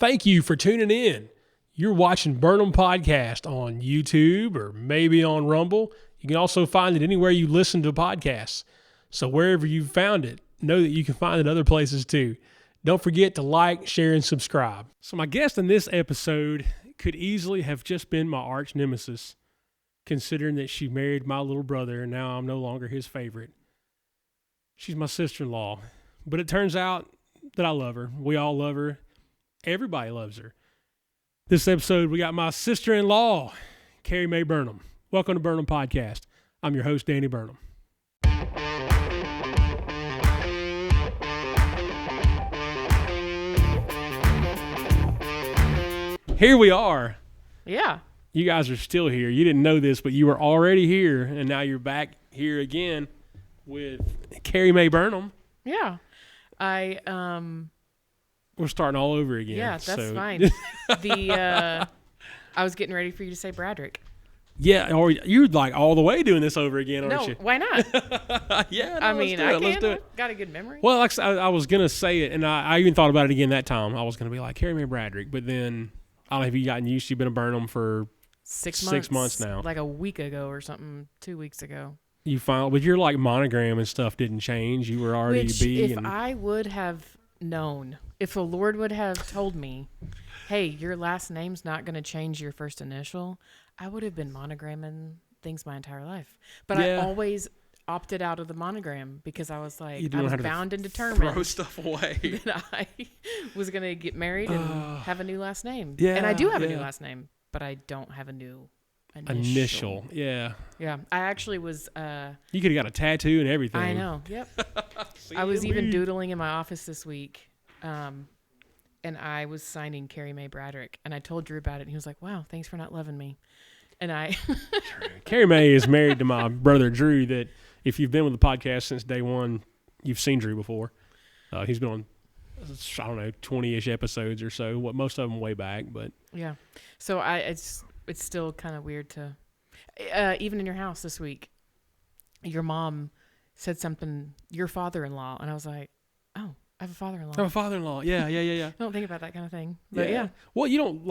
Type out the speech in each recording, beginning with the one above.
Thank you for tuning in. You're watching Burnham Podcast on YouTube or maybe on Rumble. You can also find it anywhere you listen to podcasts. So wherever you found it, know that you can find it other places too. Don't forget to like, share, and subscribe. So my guest in this episode could easily have just been my arch nemesis, considering that she married my little brother and now I'm no longer his favorite. She's my sister-in-law, but it turns out that I love her. We all love her. Everybody loves her. This episode, we got my sister-in-law, Carrie Mae Burnham. Welcome to Burnham Podcast. I'm your host, Danny Burnham. Here we are. Yeah. You guys are still here. You didn't know this, but you were already here, and now you're back here again with Carrie Mae Burnham. Yeah. We're starting all over again. Yeah, that's fine. I was getting ready for you to say Bradrick. Yeah, or you're like all the way doing this over again, aren't you? No, why not? Yeah, no, I mean, let's do it. I've got a good memory. Well, like I was going to say it, and I even thought about it again that time. I was going to be like, Carrie Mae Bradrick, but then I don't know if you gotten used to. You've been a Burnham for 6 months now. Like a week ago or something, 2 weeks ago. But your like monogram and stuff didn't change. You were already Which, B. if I would have known, if the Lord would have told me, hey, your last name's not going to change your first initial, I would have been monogramming things my entire life. But I always opted out of the monogram because I was like, I was bound and determined throw stuff away that I was going to get married and have a new last name. Yeah, and I do have a new last name, but I don't have a new initial. Yeah. Yeah. I actually was... you could have got a tattoo and everything. I know. Yep. I was even doodling in my office this week, and I was signing Carrie Mae Bradrick, and I told Drew about it, and he was like, wow, thanks for not loving me. And I... Carrie Mae is married to my brother, Drew, that if you've been with the podcast since day one, you've seen Drew before. He's been on, I don't know, 20-ish episodes or so, most of them way back, but... Yeah. So it's still kind of weird to... even in your house this week, your mom said something, your father-in-law, and I was like, oh, I have a father-in-law. I have a father-in-law. Yeah. I don't think about that kind of thing. But yeah. Well, you don't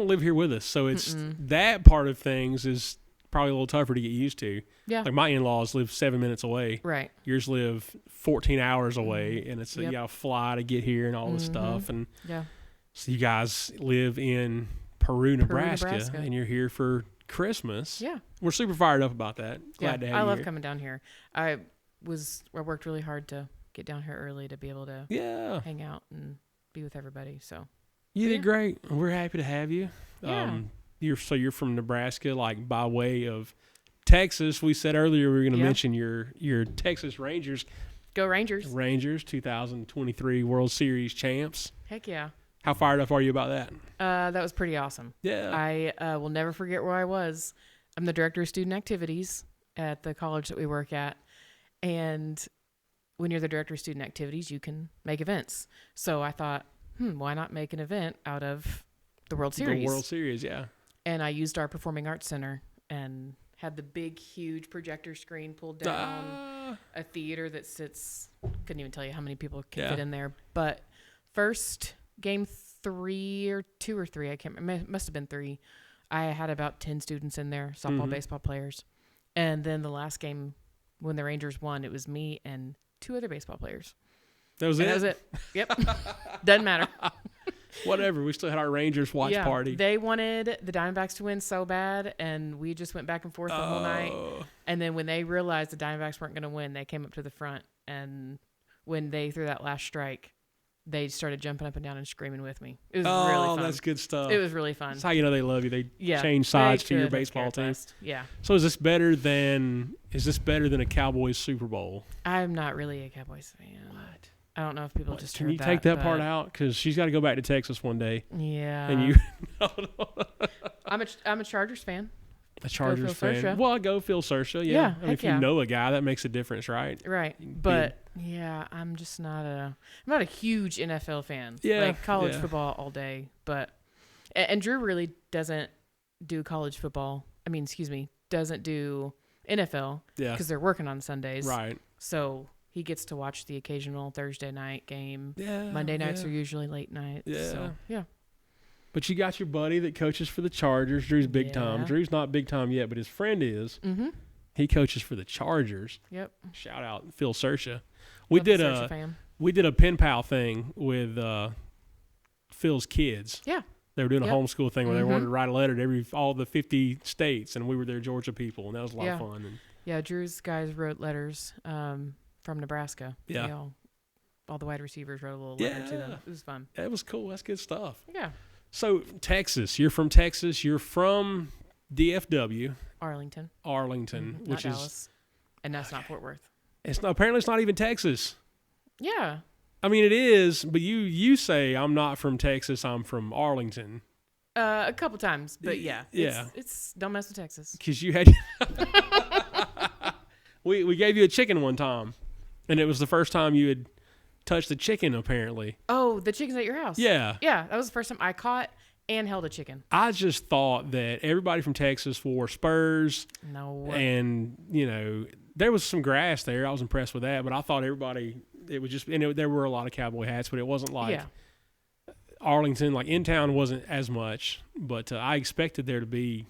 live here with us, so it's that part of things is probably a little tougher to get used to. Yeah. Like my in-laws live 7 minutes away. Right. Yours live 14 hours away, and it's you got to fly to get here and all this stuff. And so you guys live in Peru, Nebraska, and you're here for Christmas. Yeah. We're super fired up about that. Glad to have you. I love coming down here. I worked really hard to get down here early to be able to hang out and be with everybody. So you did great. We're happy to have you. Yeah. You're from Nebraska, like by way of Texas. We said earlier we were going to mention your Texas Rangers. Go Rangers. Rangers 2023 World Series champs. Heck yeah. How fired up are you about that? That was pretty awesome. Yeah. I will never forget where I was. I'm the director of student activities at the college that we work at. And when you're the director of student activities, you can make events. So I thought, why not make an event out of the World Series? The World Series, yeah. And I used our Performing Arts Center and had the big, huge projector screen pulled down, a theater that sits, couldn't even tell you how many people can fit in there. But first game 3 or 2 or 3, I can't remember, it must have been 3. I had about 10 students in there, softball, baseball players. And then the last game, when the Rangers won, it was me and 2 other baseball players. That was it? Yep. Doesn't matter. Whatever. We still had our Rangers watch party. They wanted the Diamondbacks to win so bad, and we just went back and forth the whole night. And then when they realized the Diamondbacks weren't going to win, they came up to the front. And when they threw that last strike, they started jumping up and down and screaming with me. It was really fun. Oh, that's good stuff. It was really fun. That's how you know they love you. They change sides to your baseball team. Yeah. So is this better than a Cowboys Super Bowl? I'm not really a Cowboys fan. What? I don't know if people just Can heard you take that part out? Because she's got to go back to Texas one day. Yeah. And you... I'm a Chargers fan. A Chargers fan. Sarsha. Well, go Phil Sarsha. Yeah. I mean, if you know a guy, that makes a difference, right? Right. But I'm just not a huge NFL fan. Yeah. Like college football all day. But and Drew really doesn't do college football. Doesn't do NFL. Yeah. Because they're working on Sundays. Right. So he gets to watch the occasional Thursday night game. Yeah. Monday nights are usually late nights. Yeah. So, yeah. But you got your buddy that coaches for the Chargers. Drew's big time. Yeah. Drew's not big time yet, but his friend is. Mm-hmm. He coaches for the Chargers. Yep. Shout out Phil Sersha. Love the Sersha fam. We did a pen pal thing with Phil's kids. Yeah. They were doing a Yep. homeschool thing where they wanted to write a letter to all the 50 states, and we were their Georgia people, and that was a lot of fun. And yeah, Drew's guys wrote letters from Nebraska. Yeah. They all the wide receivers wrote a little letter to them. It was fun. That was cool. That's good stuff. Yeah. So, Texas. You're from Texas. You're from DFW. Arlington. Which not is Dallas. And that's not Fort Worth. apparently it's not even Texas. Yeah. I mean, it is, but you say I'm not from Texas. I'm from Arlington. A couple times, but yeah. Yeah. It's don't mess with Texas. Because you had we gave you a chicken one time, and it was the first time you had touched the chicken, apparently. Oh, the chicken's at your house. Yeah. Yeah, that was the first time I caught and held a chicken. I just thought that everybody from Texas wore Spurs. No. And, there was some grass there. I was impressed with that, but I thought everybody, it was just, and there were a lot of cowboy hats, but it wasn't like Arlington, like in town wasn't as much, but I expected there to be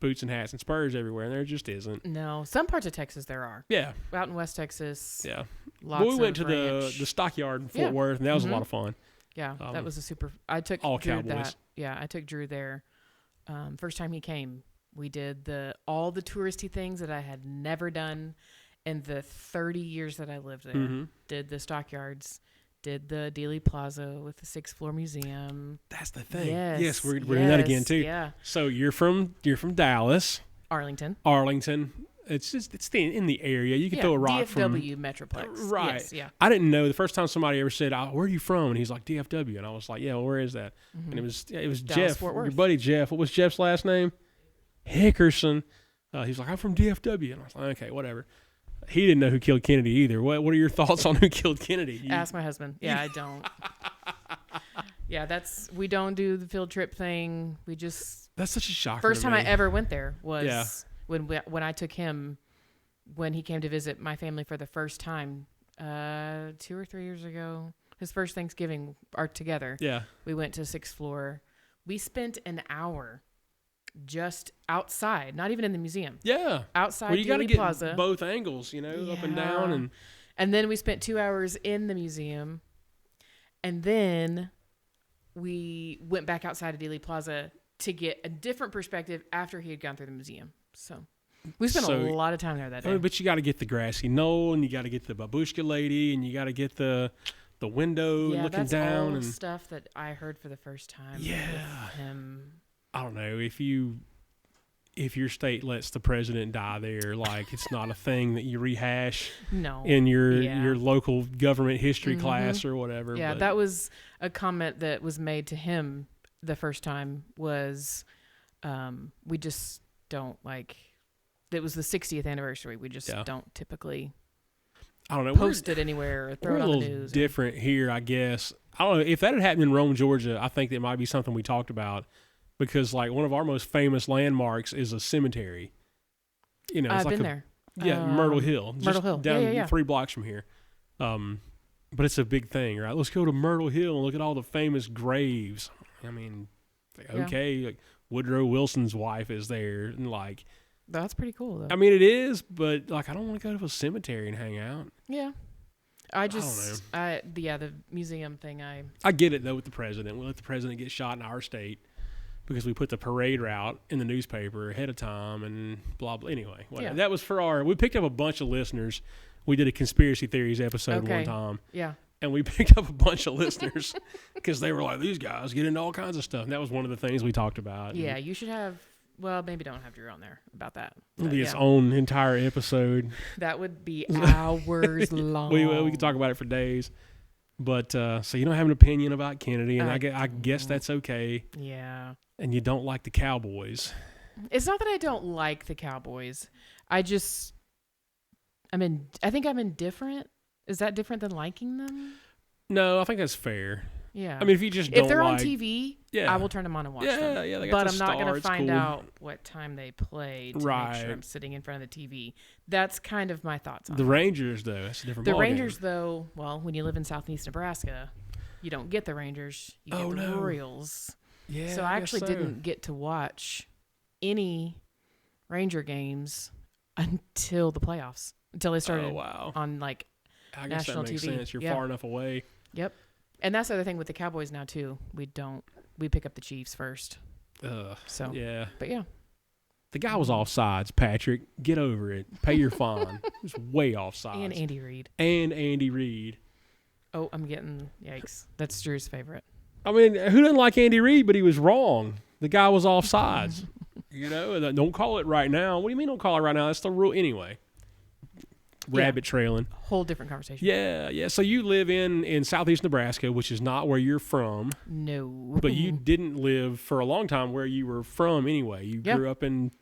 boots and hats and Spurs everywhere, and there just isn't. No, some parts of Texas there are. Yeah. Out in West Texas. Yeah. Lots we went of to ranch. the stockyard in Fort Worth, and that was a lot of fun. Yeah, that was a super. I took all Drew Cowboys. I took Drew there. First time he came, we did all the touristy things that I had never done in the 30 years that I lived there. Mm-hmm. Did the stockyards, did the Dealey Plaza with the 6th floor museum. That's the thing. Yes, we're doing that again too. Yeah, So you're from Dallas, Arlington. It's in the area. You can Yeah, throw a rock from DFW Metroplex. right. Yes, yeah. I didn't know the first time somebody ever said, "Where are you from?" And he's like, "DFW," and I was like, "Yeah, well, where is that?" And it was Dallas, Jeff, Fort your Worth. buddy Jeff. What was Jeff's last name? Hickerson. He's like, "I'm from DFW," and I was like, "Okay, whatever." He didn't know who killed Kennedy either. What are your thoughts on who killed Kennedy? Ask my husband. Yeah, I don't. Yeah, we don't do the field trip thing. We just. That's such a shocker. First to time me. I ever went there was when I took him when he came to visit my family for the first time 2 or 3 years ago. His first Thanksgiving together. Yeah. We went to 6th floor. We spent an hour just outside, not even in the museum. Yeah. Outside well, you got to Dealey get Plaza. both angles, up and down. And then we spent 2 hours in the museum. And then we went back outside of Dealey Plaza to get a different perspective after he had gone through the museum. So we spent a lot of time there that day. But you got to get the grassy knoll, and you got to get the babushka lady, and you got to get the window looking that's down. all And stuff that I heard for the first time. Yeah. with him. I don't know if your state lets the president die there, like it's not a thing that you rehash No. in your local government history class or whatever. Yeah, but that was a comment that was made to him the first time was we just don't like it was the 60th anniversary. We just don't typically I don't know, post it anywhere or throw it on the news. We're a little different here, I guess. I don't know. If that had happened in Rome, Georgia, I think that might be something we talked about because like one of our most famous landmarks is a cemetery. It's I've like been there. Yeah, Myrtle Hill. Myrtle Hill. Down 3 blocks from here. But it's a big thing, right? Let's go to Myrtle Hill and look at all the famous graves. I mean, okay, like Woodrow Wilson's wife is there, and like that's pretty cool, though. I mean, it is, but like I don't want to go to a cemetery and hang out. Yeah, I don't know. The museum thing. I get it though with the president. We let the president get shot in our state because we put the parade route in the newspaper ahead of time and blah blah. Anyway, whatever. That was for we picked up a bunch of listeners. We did a conspiracy theories episode one time. Yeah. And we picked up a bunch of listeners because they were like, these guys get into all kinds of stuff. And that was one of the things we talked about. Yeah, you should have, well, maybe don't have Drew on there about that. It'll be its own entire episode. That would be hours long. We could talk about it for days. But so you don't have an opinion about Kennedy, and I guess that's okay. Yeah. And you don't like the Cowboys. It's not that I don't like the Cowboys. I think I'm indifferent. Is that different than liking them? No, I think that's fair. Yeah. I mean, if they're on TV, I will turn them on and watch them. Yeah, they got but I'm not going to find cool. out what time they play to make sure I'm sitting in front of the TV. That's kind of my thoughts on the it. Rangers, though, that's a different ballgame. The Rangers, though, well, when you live in southeast Nebraska, you don't get the Rangers. You get the Royals. Yeah. So I actually didn't get to watch any Ranger games until the playoffs, until they started on like I guess national that makes TV. sense. You're far enough away. Yep. And that's the other thing with the Cowboys now too. We pick up the Chiefs first. So yeah. But yeah. The guy was offsides, Patrick. Get over it. Pay your fine. He was way offsides. And Andy Reid. Oh, I'm getting yikes. That's Drew's favorite. I mean, who doesn't like Andy Reid? But he was wrong. The guy was offsides. Don't call it right now. What do you mean don't call it right now? That's the rule anyway. Rabbit trailing. Whole different conversation. Yeah. So you live in southeast Nebraska, which is not where you're from. No. But you didn't live for a long time where you were from anyway. You grew up in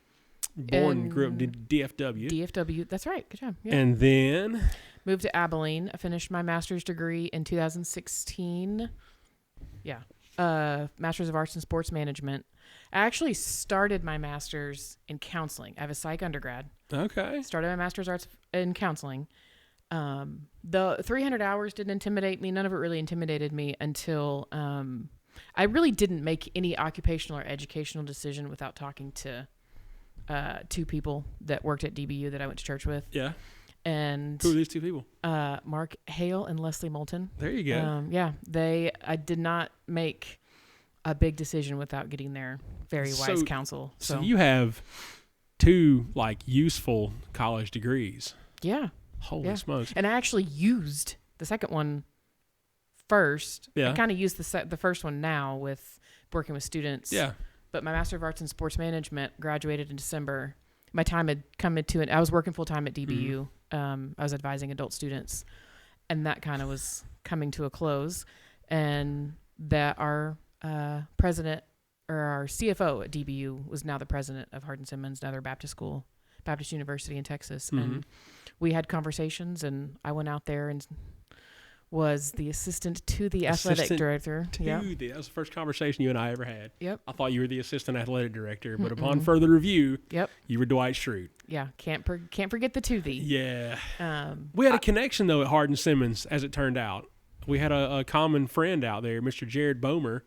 DFW. DFW. That's right. Good job. Yeah. And then moved to Abilene. I finished my master's degree in 2016. Yeah. Master's of Arts in Sports Management. I actually started my master's in counseling. I have a psych undergrad. Okay. Started my master's arts in counseling. The 300 hours didn't intimidate me. None of it really intimidated me until I really didn't make any occupational or educational decision without talking to two people that worked at DBU that I went to church with. Yeah. And who are these two people? Mark Hale and Leslie Moulton. There you go. I did not make a big decision without getting their very wise counsel. So you have two like useful college degrees. Yeah. Holy smokes. And I actually used the second one first. Yeah. I kind of used the first one now with working with students. Yeah. But my Master of Arts in Sports Management graduated in December. My time had come into it. I was working full time at DBU. I was advising adult students, and that kind of was coming to a close. And that our president or our CFO at DBU was now the president of Hardin Simmons, another Baptist University in Texas. And we had conversations, and I went out there and was the assistant to the athletic director. That was the first conversation you and I ever had. Yep. I thought you were the assistant athletic director, but upon further review, you were Dwight Schrute. Yeah, can't forget the to thee. Yeah. We had a connection, though, at Hardin Simmons, as it turned out. We had a common friend out there, Mr. Jared Bomer.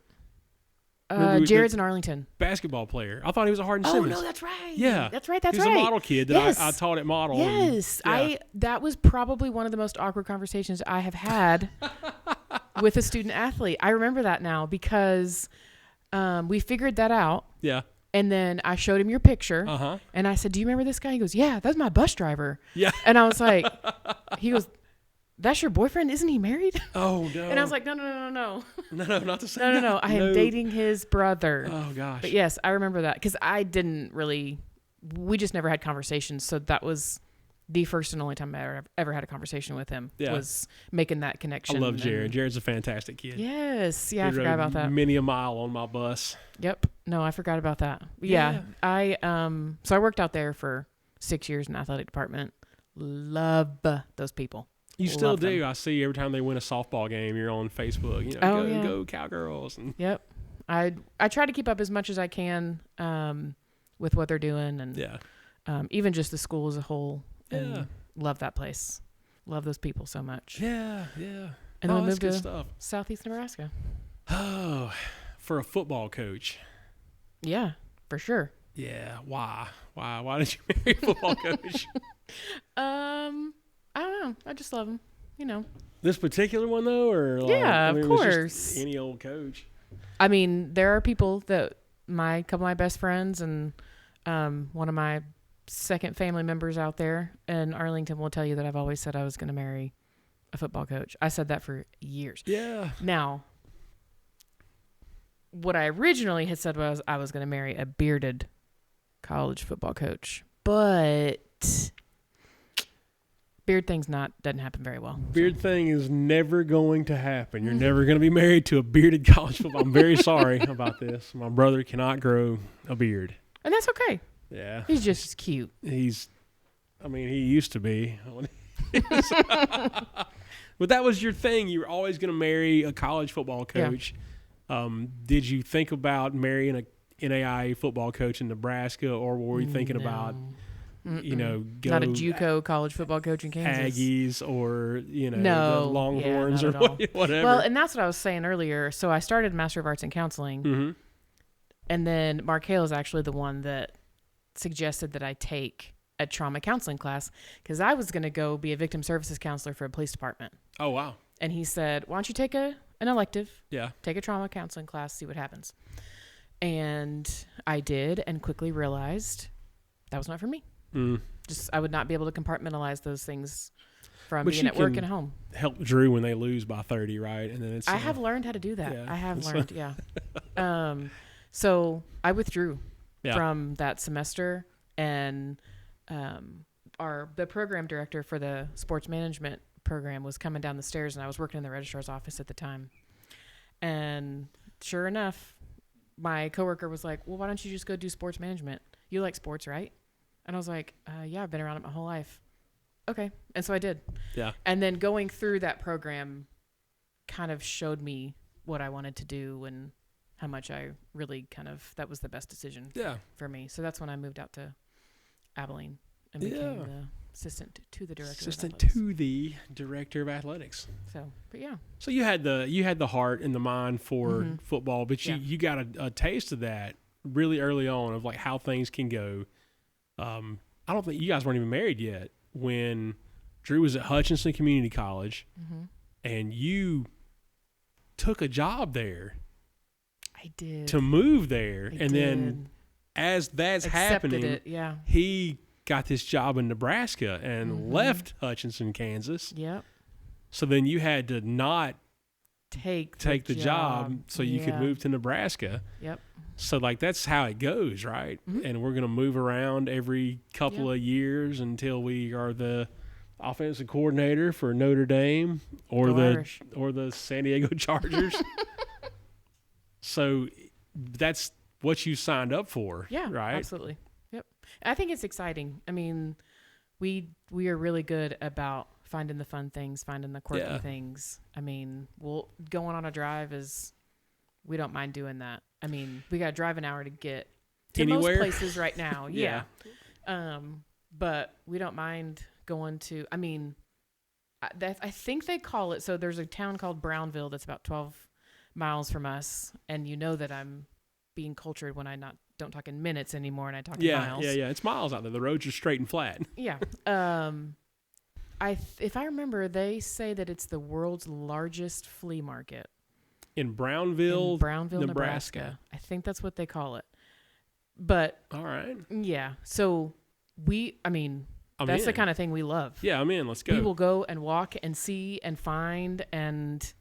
Jared's in Arlington. Basketball player. I thought he was a Hardin Simmons. Oh, no, that's right. Yeah. That's right. He was a model kid that I taught at Model. Yes. That was probably one of the most awkward conversations I have had with a student athlete. I remember that now because we figured that out. Yeah. And then I showed him your picture. Uh-huh. And I said, "Do you remember this guy?" He goes, "Yeah, that's my bus driver." Yeah. And I was like, he goes, "That's your boyfriend? Isn't he married?" Oh, no. And I was like, no. No, not the same. No. I am dating his brother. Oh, gosh. But yes, I remember that because we just never had conversations. So that was the first and only time I ever had a conversation with him was making that connection. I love Jared. Jared's a fantastic kid. Yes. Yeah, I forgot about that. Many a mile on my bus. Yep. No, I forgot about that. Yeah. So I worked out there for 6 years in the athletic department. Love those people. You still do. Them. I see every time they win a softball game, you're on Facebook. Go Cowgirls. And yep. I try to keep up as much as I can with what they're doing, and even just the school as a whole. And love that place. Love those people so much. Yeah. And then we moved to Southeast Nebraska. Oh, for a football coach. Yeah, for sure. Yeah. Why? Why did you marry a football coach? I don't know. I just love them, This particular one, though? Or of course. Any old coach. I mean, there are people that a couple of my best friends and one of my second family members out there in Arlington will tell you that I've always said I was going to marry a football coach. I said that for years. Yeah. Now, what I originally had said was I was going to marry a bearded college football coach, but beard thing's doesn't happen very well. Beard thing is never going to happen. You're never going to be married to a bearded college football. I'm very sorry about this. My brother cannot grow a beard. And that's okay. Yeah. He's just cute. He used to be. But that was your thing. You were always going to marry a college football coach. Yeah. Did you think about marrying a NAIA football coach in Nebraska, or were you thinking about... not a JUCO college football coach in Kansas, Aggies, or the Longhorns, or whatever. Well, and that's what I was saying earlier. So I started Master of Arts in Counseling, And then Mark Hale is actually the one that suggested that I take a trauma counseling class because I was going to go be a victim services counselor for a police department. Oh, wow. And he said, why don't you take an elective? Yeah. Take a trauma counseling class, see what happens. And I did and quickly realized that was not for me. Just I would not be able to compartmentalize those things from being at work and home. Help Drew when they lose by 30, right? And then I have learned how to do that. Yeah. I have learned, yeah. So I withdrew from that semester, and the program director for the sports management program was coming down the stairs, and I was working in the registrar's office at the time. And sure enough, my coworker was like, well, why don't you just go do sports management? You like sports, right? And I was like, yeah, I've been around it my whole life. Okay. And so I did. Yeah. And then going through that program kind of showed me what I wanted to do and how much I really that was the best decision for me. So that's when I moved out to Abilene and became the assistant to the director of athletics. So, but yeah. So you had the heart and the mind for football, but you got a taste of that really early on of like how things can go. I don't think you guys weren't even married yet when Drew was at Hutchinson Community College, and you took a job there. I did. To move there, then as that's happening, he got this job in Nebraska and left Hutchinson, Kansas. Yep. So then you had to not take the job so you could move to Nebraska. Yep. So like that's how it goes, right? And we're going to move around every couple of years until we are the offensive coordinator for Notre Dame or the San Diego Chargers. So that's what you signed up for, right? Absolutely. Yep. I think it's exciting. I mean, we are really good about finding the fun things, finding the quirky things. I mean, going on a drive we don't mind doing that. I mean, we got to drive an hour to get to anywhere. Most places right now. Yeah. But we don't mind going to, I mean, I think they call it, so there's a town called Brownville that's about 12 miles from us, and you know that I'm being cultured when I don't talk in minutes anymore and I talk in miles. Yeah. It's miles out there. The roads are straight and flat. Yeah. If I remember, they say that it's the world's largest flea market. In Brownville, Nebraska. I think that's what they call it. But all right. Yeah. So that's the kind of thing we love. Yeah, I'm in. Let's go. We will go and walk and see and find and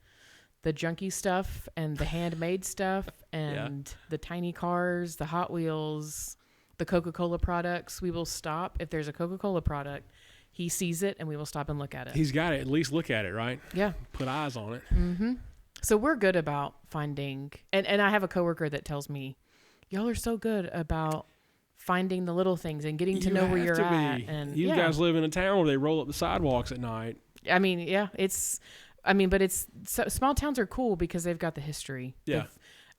the junky stuff and the handmade stuff and the tiny cars, the Hot Wheels, the Coca-Cola products. We will stop. If there's a Coca-Cola product, he sees it and we will stop and look at it. He's got to at least look at it, right? Yeah. Put eyes on it. Mm-hmm. So we're good about finding, and I have a coworker that tells me, y'all are so good about finding the little things and getting to know where you're at. And you guys live in a town where they roll up the sidewalks at night. I mean, but small towns are cool because they've got the history. Yeah.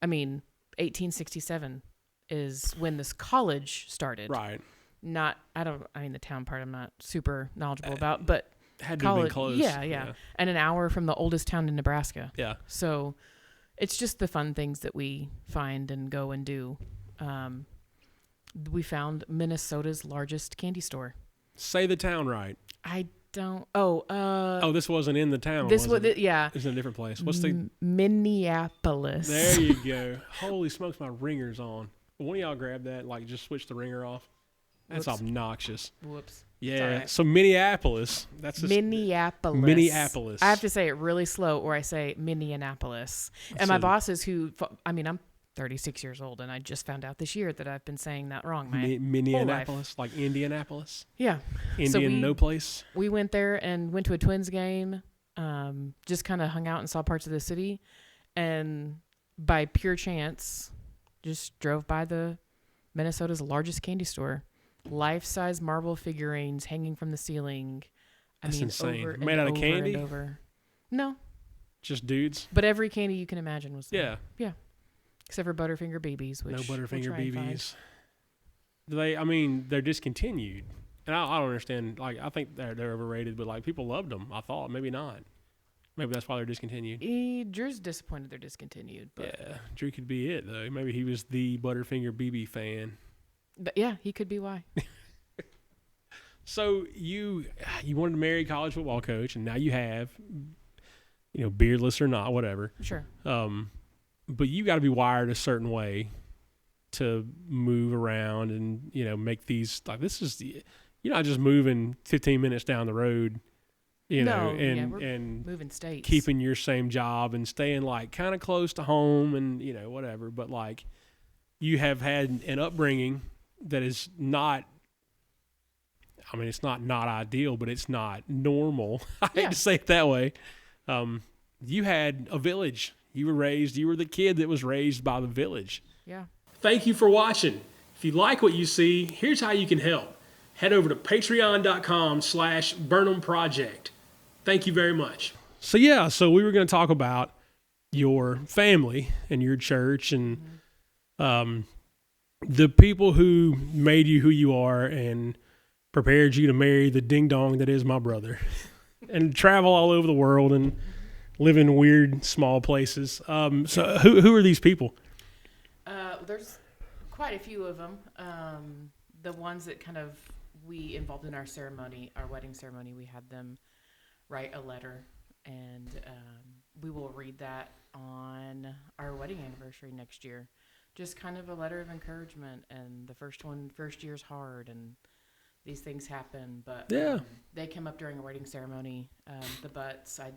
1867 is when this college started. Right. The town part I'm not super knowledgeable about, but had to have been close. Yeah. And an hour from the oldest town in Nebraska. Yeah. So it's just the fun things that we find and go and do. We found Minnesota's largest candy store. Say the town right. I don't. This wasn't in the town. This was it? Yeah. It's in a different place. What's the Minneapolis? There you go. Holy smokes, my ringer's on. One of y'all grab that. Like, just switch the ringer off. That's obnoxious. Whoops. Yeah. Right. So Minneapolis. That's just Minneapolis. I have to say it really slow, or I say Minneapolis. And my bosses, I'm 36 years old, and I just found out this year that I've been saying that wrong. Minneapolis, like Indianapolis. Yeah. No place. We went there and went to a Twins game. Just kind of hung out and saw parts of the city, and by pure chance, just drove by the Minnesota's largest candy store. Life-size marble figurines hanging from the ceiling. That's insane. Made out of candy? No. Just dudes? But every candy you can imagine was there. Yeah. Yeah. Except for Butterfinger BBs, which no Butterfinger BBs. They're discontinued. And I don't understand. Like, I think they're overrated, but like people loved them. I thought maybe not. Maybe that's why they're discontinued. Drew's disappointed they're discontinued. But Yeah, Drew could be it, though. Maybe he was the Butterfinger BB fan. But yeah, he could be why. So you wanted to marry a college football coach, and now you have, beardless or not, whatever. Sure. But you got to be wired a certain way to move around and, make these, like, this is, you're not just moving 15 minutes down the road, and moving states, keeping your same job and staying like kind of close to home and, whatever. But like you have had an upbringing that is not, it's not ideal, but it's not normal. I hate to say it that way. You had a village. You were the kid that was raised by the village. Yeah. Thank you for watching. If you like what you see, here's how you can help. Head over to patreon.com/Burnham Project. Thank you very much. So we were going to talk about your family and your church and the people who made you who you are and prepared you to marry the ding-dong that is my brother and travel all over the world and live in weird, small places. So who are these people? There's quite a few of them. The ones that kind of we involved in our wedding ceremony, we had them write a letter, and we will read that on our wedding anniversary next year. Just kind of a letter of encouragement, and the first year's hard, and these things happen, but they came up during a wedding ceremony. The Butts, I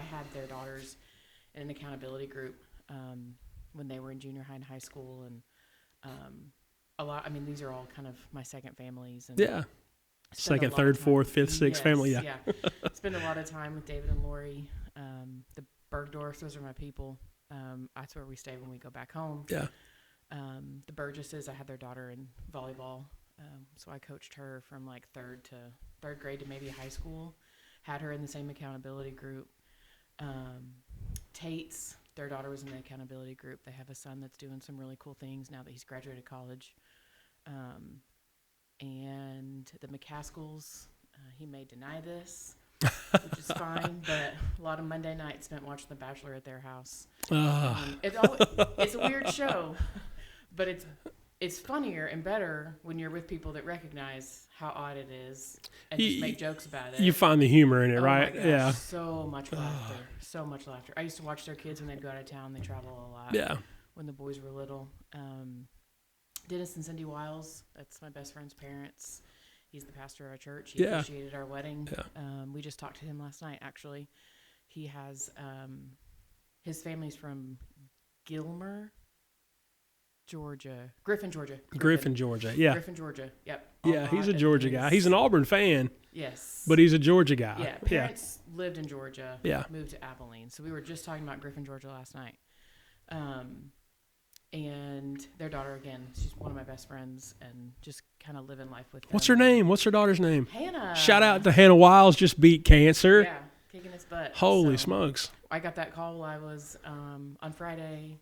had their daughters in an accountability group when they were in junior high and high school, and a lot. These are all kind of my second families. And second, third, fourth, fifth, sixth family. Yeah. Spend a lot of time with David and Lori. The Bergdorfs, those are my people. That's where we stay when we go back home. Yeah. The Burgesses, I had their daughter in volleyball. So I coached her from like third grade to maybe high school. Had her in the same accountability group. Tate's, their daughter was in the accountability group. They have a son that's doing some really cool things now that he's graduated college. And the McCaskells, he may deny this, which is fine, but a lot of Monday nights spent watching The Bachelor at their house. It's a weird show, but it's funnier and better when you're with people that recognize how odd it is and just make jokes about it. You find the humor in it, right? My gosh, yeah. So much laughter. So much laughter. I used to watch their kids when they'd go out of town. They travel a lot. Yeah. When the boys were little. Dennis and Cindy Wiles, that's my best friend's parents. He's the pastor of our church. He officiated our wedding. Yeah. We just talked to him last night, actually. He has, his family's from Gilmer, Georgia. Griffin, Georgia. Griffin, Georgia. Yeah. Griffin, Georgia. Yep. Yeah, he's a Georgia guy. He's an Auburn fan. Yes. But he's a Georgia guy. Yeah. Parents lived in Georgia. Yeah. Moved to Abilene. So we were just talking about Griffin, Georgia last night. And their daughter, again, she's one of my best friends, and just kind of living life with them. What's her name? What's her daughter's name? Hannah. Shout out to Hannah Wiles, just beat cancer. Yeah, kicking his butt. Holy smokes. I got that call while I was on Friday.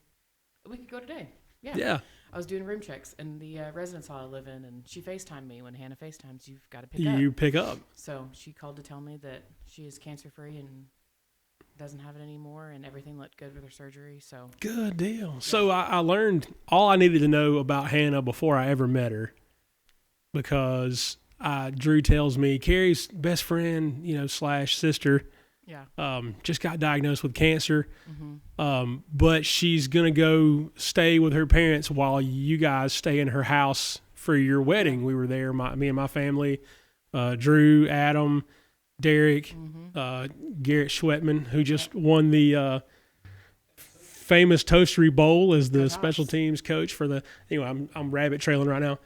We could go today. Yeah. Yeah. I was doing room checks in the residence hall I live in, and she FaceTimed me. When Hannah FaceTimes, you've got to pick up. You pick up. So she called to tell me that she is cancer-free and doesn't have it anymore, and everything looked good with her surgery. So good deal. Yeah. So I learned all I needed to know about Hannah before I ever met her, because Drew tells me Carrie's best friend, / sister, just got diagnosed with cancer. Mm-hmm. But she's gonna go stay with her parents while you guys stay in her house for your wedding. We were there, me and my family, Drew, Adam, Derek, Garrett Schwetman, who just won the famous Toastery Bowl as the special teams coach for the. Anyway, I'm rabbit trailing right now.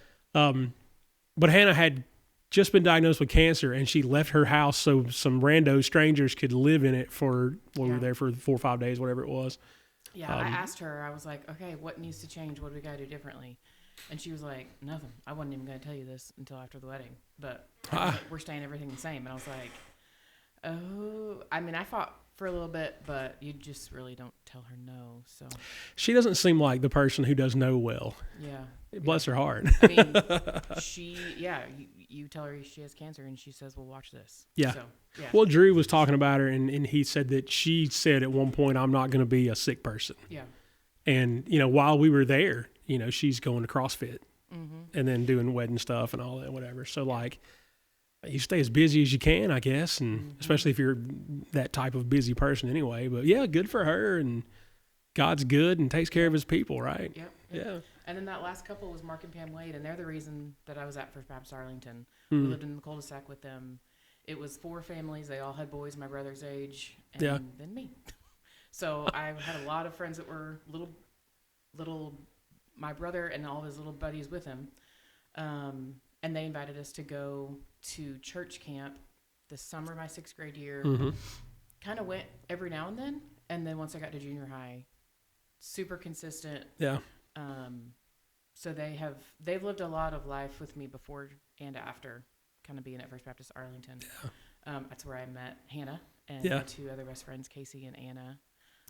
But Hannah had just been diagnosed with cancer, and she left her house so some rando strangers could live in it for. We were there for 4 or 5 days, whatever it was. Yeah, I asked her. I was like, "Okay, what needs to change? What do we got to do differently?" And she was like, "Nothing. I wasn't even going to tell you this until after the wedding, but we're staying everything the same." And I was like, "Oh, I for a little bit, but you just really don't tell her no. So she doesn't seem like the person who does no well. Yeah. Bless her heart. I mean, you tell her she has cancer, and she says, "Well, watch this." Yeah. So, yeah. Well, Drew was talking about her, and he said that she said at one point, "I'm not going to be a sick person." Yeah. And while we were there, she's going to CrossFit Mm-hmm. and then doing wedding stuff and all that, whatever. So like, you stay as busy as you can, I guess, and especially if you're that type of busy person anyway. But yeah, good for her, and God's good and takes care of his people, right? Yep. Yeah. And then that last couple was Mark and Pam Wade, and they're the reason that I was at First Baptist Arlington. Mm. We lived in the cul-de-sac with them. It was 4 families. They all had boys my brother's age, and then me. So I had a lot of friends that were little, my brother and all of his little buddies with him. And they invited us to go to church camp this summer, my 6th grade year. Mm-hmm. Kind of went every now and then. And then once I got to junior high, super consistent. Yeah. So they've lived a lot of life with me before and after kind of being at First Baptist Arlington. Yeah. That's where I met Hannah and my 2 other best friends, Casey and Anna.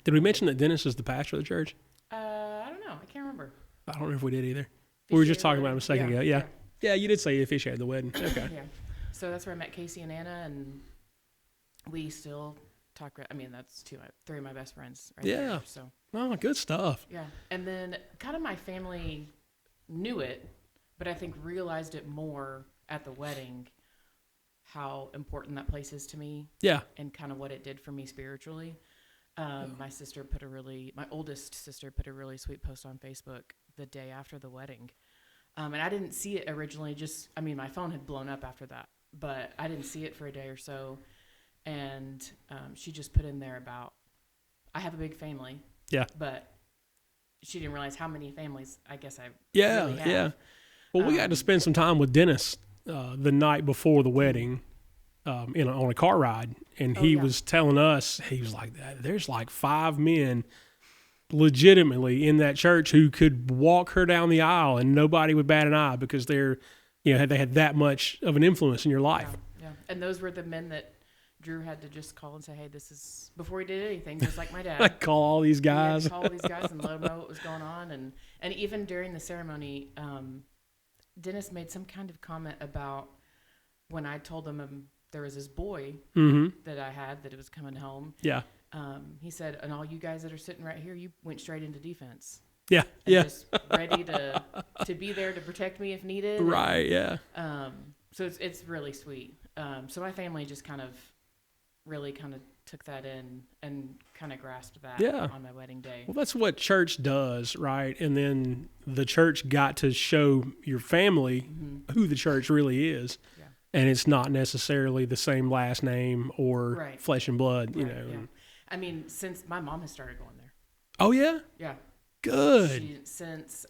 Did we mention that Dennis is the pastor of the church? I don't know. I can't remember. I don't know if we did either. We were just talking about him a second ago. Yeah. Yeah, you did say you officiated the wedding. Okay. Yeah. So that's where I met Casey and Anna, and we still talk. I mean, that's 3 of my best friends right there. So. Oh, good stuff. Yeah. And then kind of my family knew it, but I think realized it more at the wedding, how important that place is to me. Yeah. And kind of what it did for me spiritually. My oldest sister put a really sweet post on Facebook the day after the wedding. And I didn't see it originally, my phone had blown up after that, but I didn't see it for a day or so. And she just put in there about, I have a big family. Yeah. But she didn't realize how many families I guess I really have. Yeah. Well, we got to spend some time with Dennis the night before the wedding on a car ride. And he was telling us, he was like, there's like 5 men legitimately in that church who could walk her down the aisle and nobody would bat an eye because they had that much of an influence in your life. Yeah. And those were the men that Drew had to just call and say, hey, this is, before he did anything, just like my dad. Call all these guys. Call all these guys and let them know what was going on. And even during the ceremony, Dennis made some kind of comment about when I told him there was this boy that I had that was coming home. Yeah. He said, and all you guys that are sitting right here, you went straight into defense. Yeah. And just ready to be there to protect me if needed. Right. Yeah. So it's really sweet. So my family just really took that in and kind of grasped that on my wedding day. Well, that's what church does, right? And then the church got to show your family who the church really is. Yeah. And it's not necessarily the same last name or flesh and blood, you know. Yeah. I mean, since my mom has started going there. Oh, yeah? Yeah. Good. Since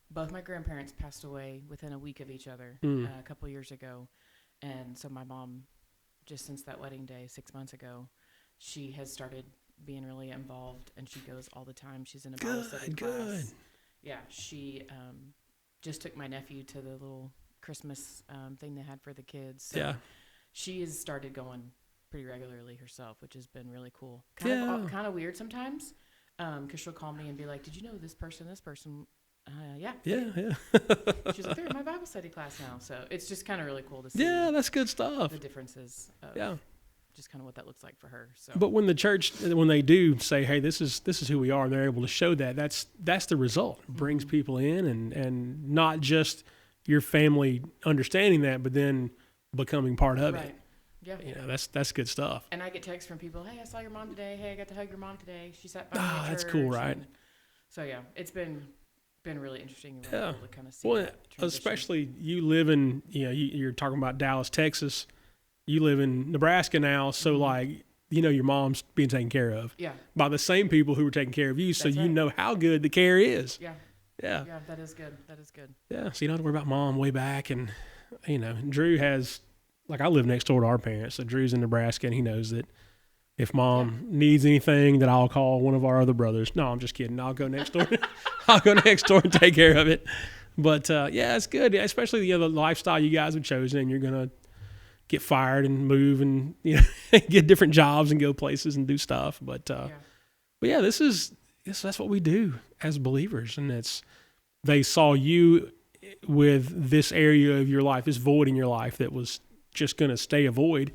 both my grandparents passed away within a week of each other a couple years ago. And so my mom, just since that wedding day 6 months ago, she has started being really involved, and she goes all the time. She's in a Bible study class. Yeah, she just took my nephew to the little Christmas thing they had for the kids. So she has started going pretty regularly herself, which has been really cool. Kind of weird sometimes, because she'll call me and be like, "Did you know this person?" Yeah. She's like, they're in my Bible study class now. So it's just kind of really cool to see. Yeah, that's good stuff. The differences of just kind of what that looks like for her. So. But when the church, when they do say, hey, this is who we are, and they're able to show that, that's the result. It brings people in, and not just your family understanding that, but then becoming part of it. Yeah. You know, that's good stuff. And I get texts from people, hey, I saw your mom today. Hey, I got to hug your mom today. She sat by me at church. That's cool, right? So yeah, it's been really interesting and really cool to kind of see. Well, especially you live in, you're talking about Dallas, Texas. You live in Nebraska now, so like, your mom's being taken care of by the same people who were taking care of you, so you know how good the care is. Yeah, that is good. Yeah, so you don't have to worry about mom way back, and Drew has, like, I live next door to our parents, so Drew's in Nebraska, and he knows that if mom needs anything, that I'll call one of our other brothers. No, I'm just kidding. I'll go next door. I'll go next door and take care of it. But it's good, especially the lifestyle you guys have chosen, and you're gonna get fired and move and get different jobs and go places and do stuff. But yeah, that's what we do as believers, and they saw you with this area of your life, this void in your life that was just going to stay a void,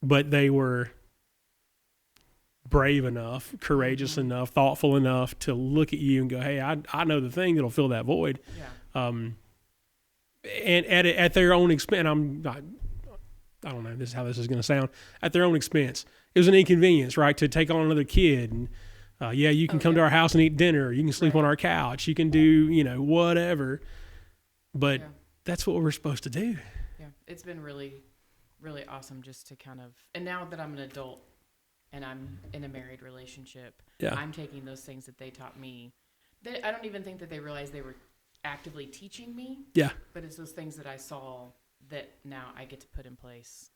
but they were brave enough, courageous enough, thoughtful enough to look at you and go, hey, I know the thing that'll fill that void. And at their own expense. I don't know how this is going to sound. At their own expense, it was an inconvenience, right? To take on another kid, and you can come to our house and eat dinner. You can sleep on our couch. You can do whatever. But that's what we're supposed to do. Yeah, it's been really, really awesome just to kind of. And now that I'm an adult and I'm in a married relationship, I'm taking those things that they taught me. I don't even think that they realized they were actively teaching me. Yeah. But it's those things that I saw that now I get to put in place.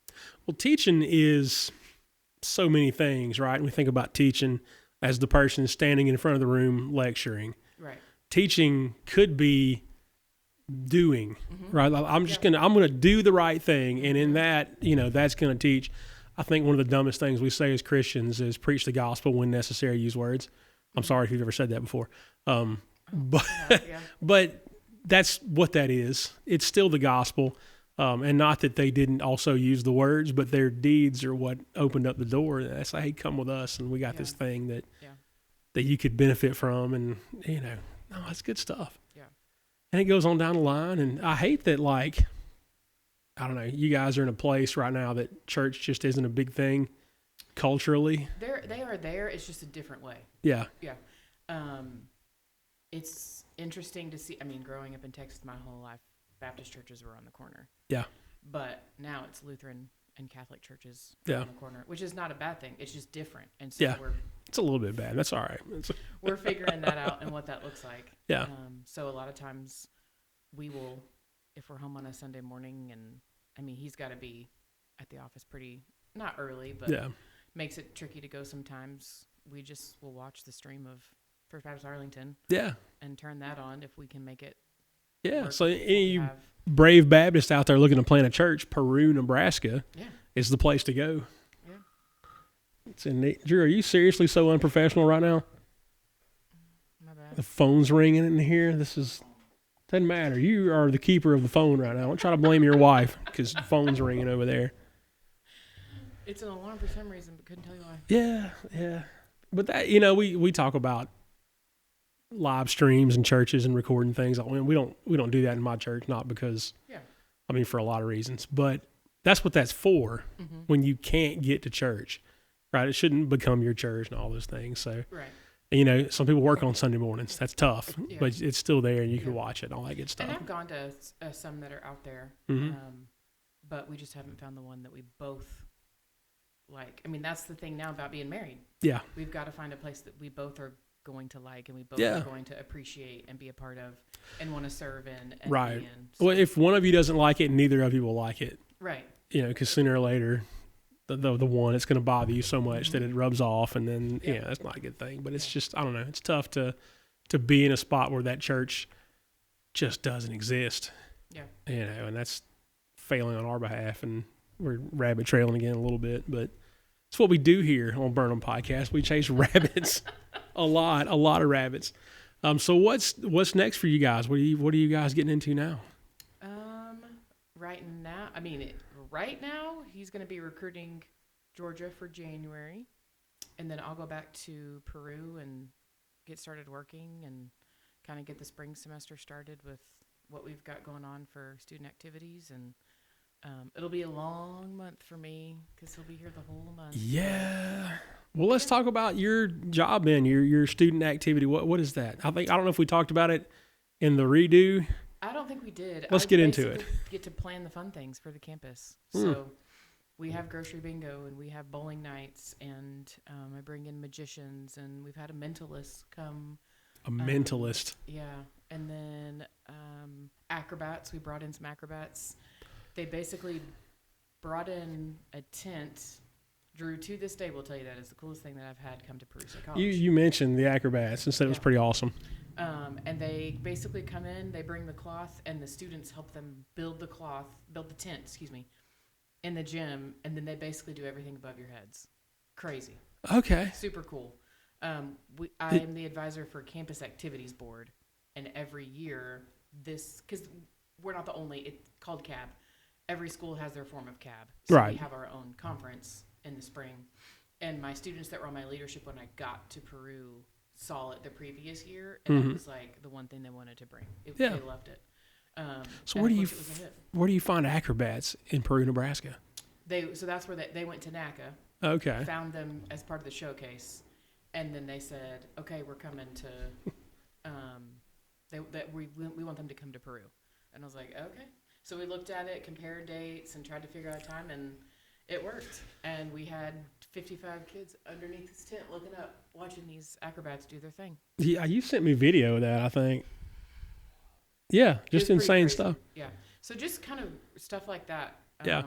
Well, teaching is so many things, right? And we think about teaching as the person standing in front of the room lecturing. Right. Teaching could be doing, right? I'm going to do the right thing. And in that, that's going to teach. I think one of the dumbest things we say as Christians is preach the gospel when necessary, use words. I'm sorry if you've ever said that before. But that's what that is. It's still the gospel. And not that they didn't also use the words, but their deeds are what opened up the door. That's like, hey, come with us, and we got this thing that you could benefit from, and it's good stuff. Yeah. And it goes on down the line, and I hate that, like, I don't know, you guys are in a place right now that church just isn't a big thing culturally. They are there. It's just a different way. Yeah. Yeah. It's interesting to see. I mean, growing up in Texas my whole life, Baptist churches were on the corner. Yeah. But now it's Lutheran and Catholic churches on the corner, which is not a bad thing. It's just different. And so it's a little bit bad. That's all right. We're figuring that out and what that looks like. Yeah. So a lot of times we will, if we're home on a Sunday morning, and I mean, he's got to be at the office not early, but makes it tricky to go sometimes. We just will watch the stream of First Baptist Arlington. Yeah. And turn that on if we can make it. Yeah, so any brave Baptists out there looking to plant a church, Peru, Nebraska is the place to go. Yeah. It's neat. Drew, are you seriously so unprofessional right now? My bad. The phone's ringing in here. Doesn't matter. You are the keeper of the phone right now. Don't try to blame your wife because the phone's ringing over there. It's an alarm for some reason, but couldn't tell you why. Yeah. But that, we talk about live streams and churches and recording things. We don't do that in my church, not because, for a lot of reasons, but that's what that's for when you can't get to church, right? It shouldn't become your church and all those things. So, and, some people work on Sunday mornings. That's tough, but it's still there and you can watch it and all that good stuff. And I've gone to some that are out there, but we just haven't found the one that we both like. I mean, that's the thing now about being married. Yeah. We've got to find a place that we both are going to like, and we both are going to appreciate and be a part of and want to serve in. And right. Be in. So, well, if one of you doesn't like it, neither of you will like it. Right. Because sooner or later, the one, it's going to bother you so much that it rubs off, and then, that's not a good thing. But it's just, I don't know, it's tough to be in a spot where that church just doesn't exist. Yeah. And that's failing on our behalf, and we're rabbit trailing again a little bit, but it's what we do here on Burnham Podcast. We chase rabbits. A lot of rabbits. So what's next for you guys? What are you guys getting into now? Right now he's going to be recruiting Georgia for January, and then I'll go back to Peru and get started working and kind of get the spring semester started with what we've got going on for student activities. And it'll be a long month for me because he'll be here the whole month. Yeah. Well, let's talk about your job then, your student activity. What is that? I don't know if we talked about it in the redo. I don't think we did. Let's get into it. Get to plan the fun things for the campus. So we have grocery bingo, and we have bowling nights, and I bring in magicians, and we've had a mentalist come. A mentalist. Yeah. And then acrobats. We brought in some acrobats. They basically brought in a tent. Drew, to this day, will tell you that is the coolest thing that I've had come to Peru St. College. You mentioned the acrobats and said it was pretty awesome. And they basically come in, they bring the cloth, and the students help them build the tent, in the gym, and then they basically do everything above your heads. Crazy. Okay. Super cool. I am the advisor for Campus Activities Board, and every year because we're not the only, it's called CAB. Every school has their form of CAB. So right. we have our own conference in the spring. And my students that were on my leadership when I got to Peru saw it the previous year, and it was like the one thing they wanted to bring. They loved it. So where do you find acrobats in Peru, Nebraska? So that's where they went to NACA. Okay. Found them as part of the showcase, and then they said, "Okay, we're coming to." We want them to come to Peru, and I was like, "Okay." So we looked at it, compared dates, and tried to figure out a time, and it worked. And we had 55 kids underneath this tent looking up, watching these acrobats do their thing. Yeah, you sent me video of that, I think. Yeah, just insane stuff. Yeah. So just kind of stuff like that. Yeah.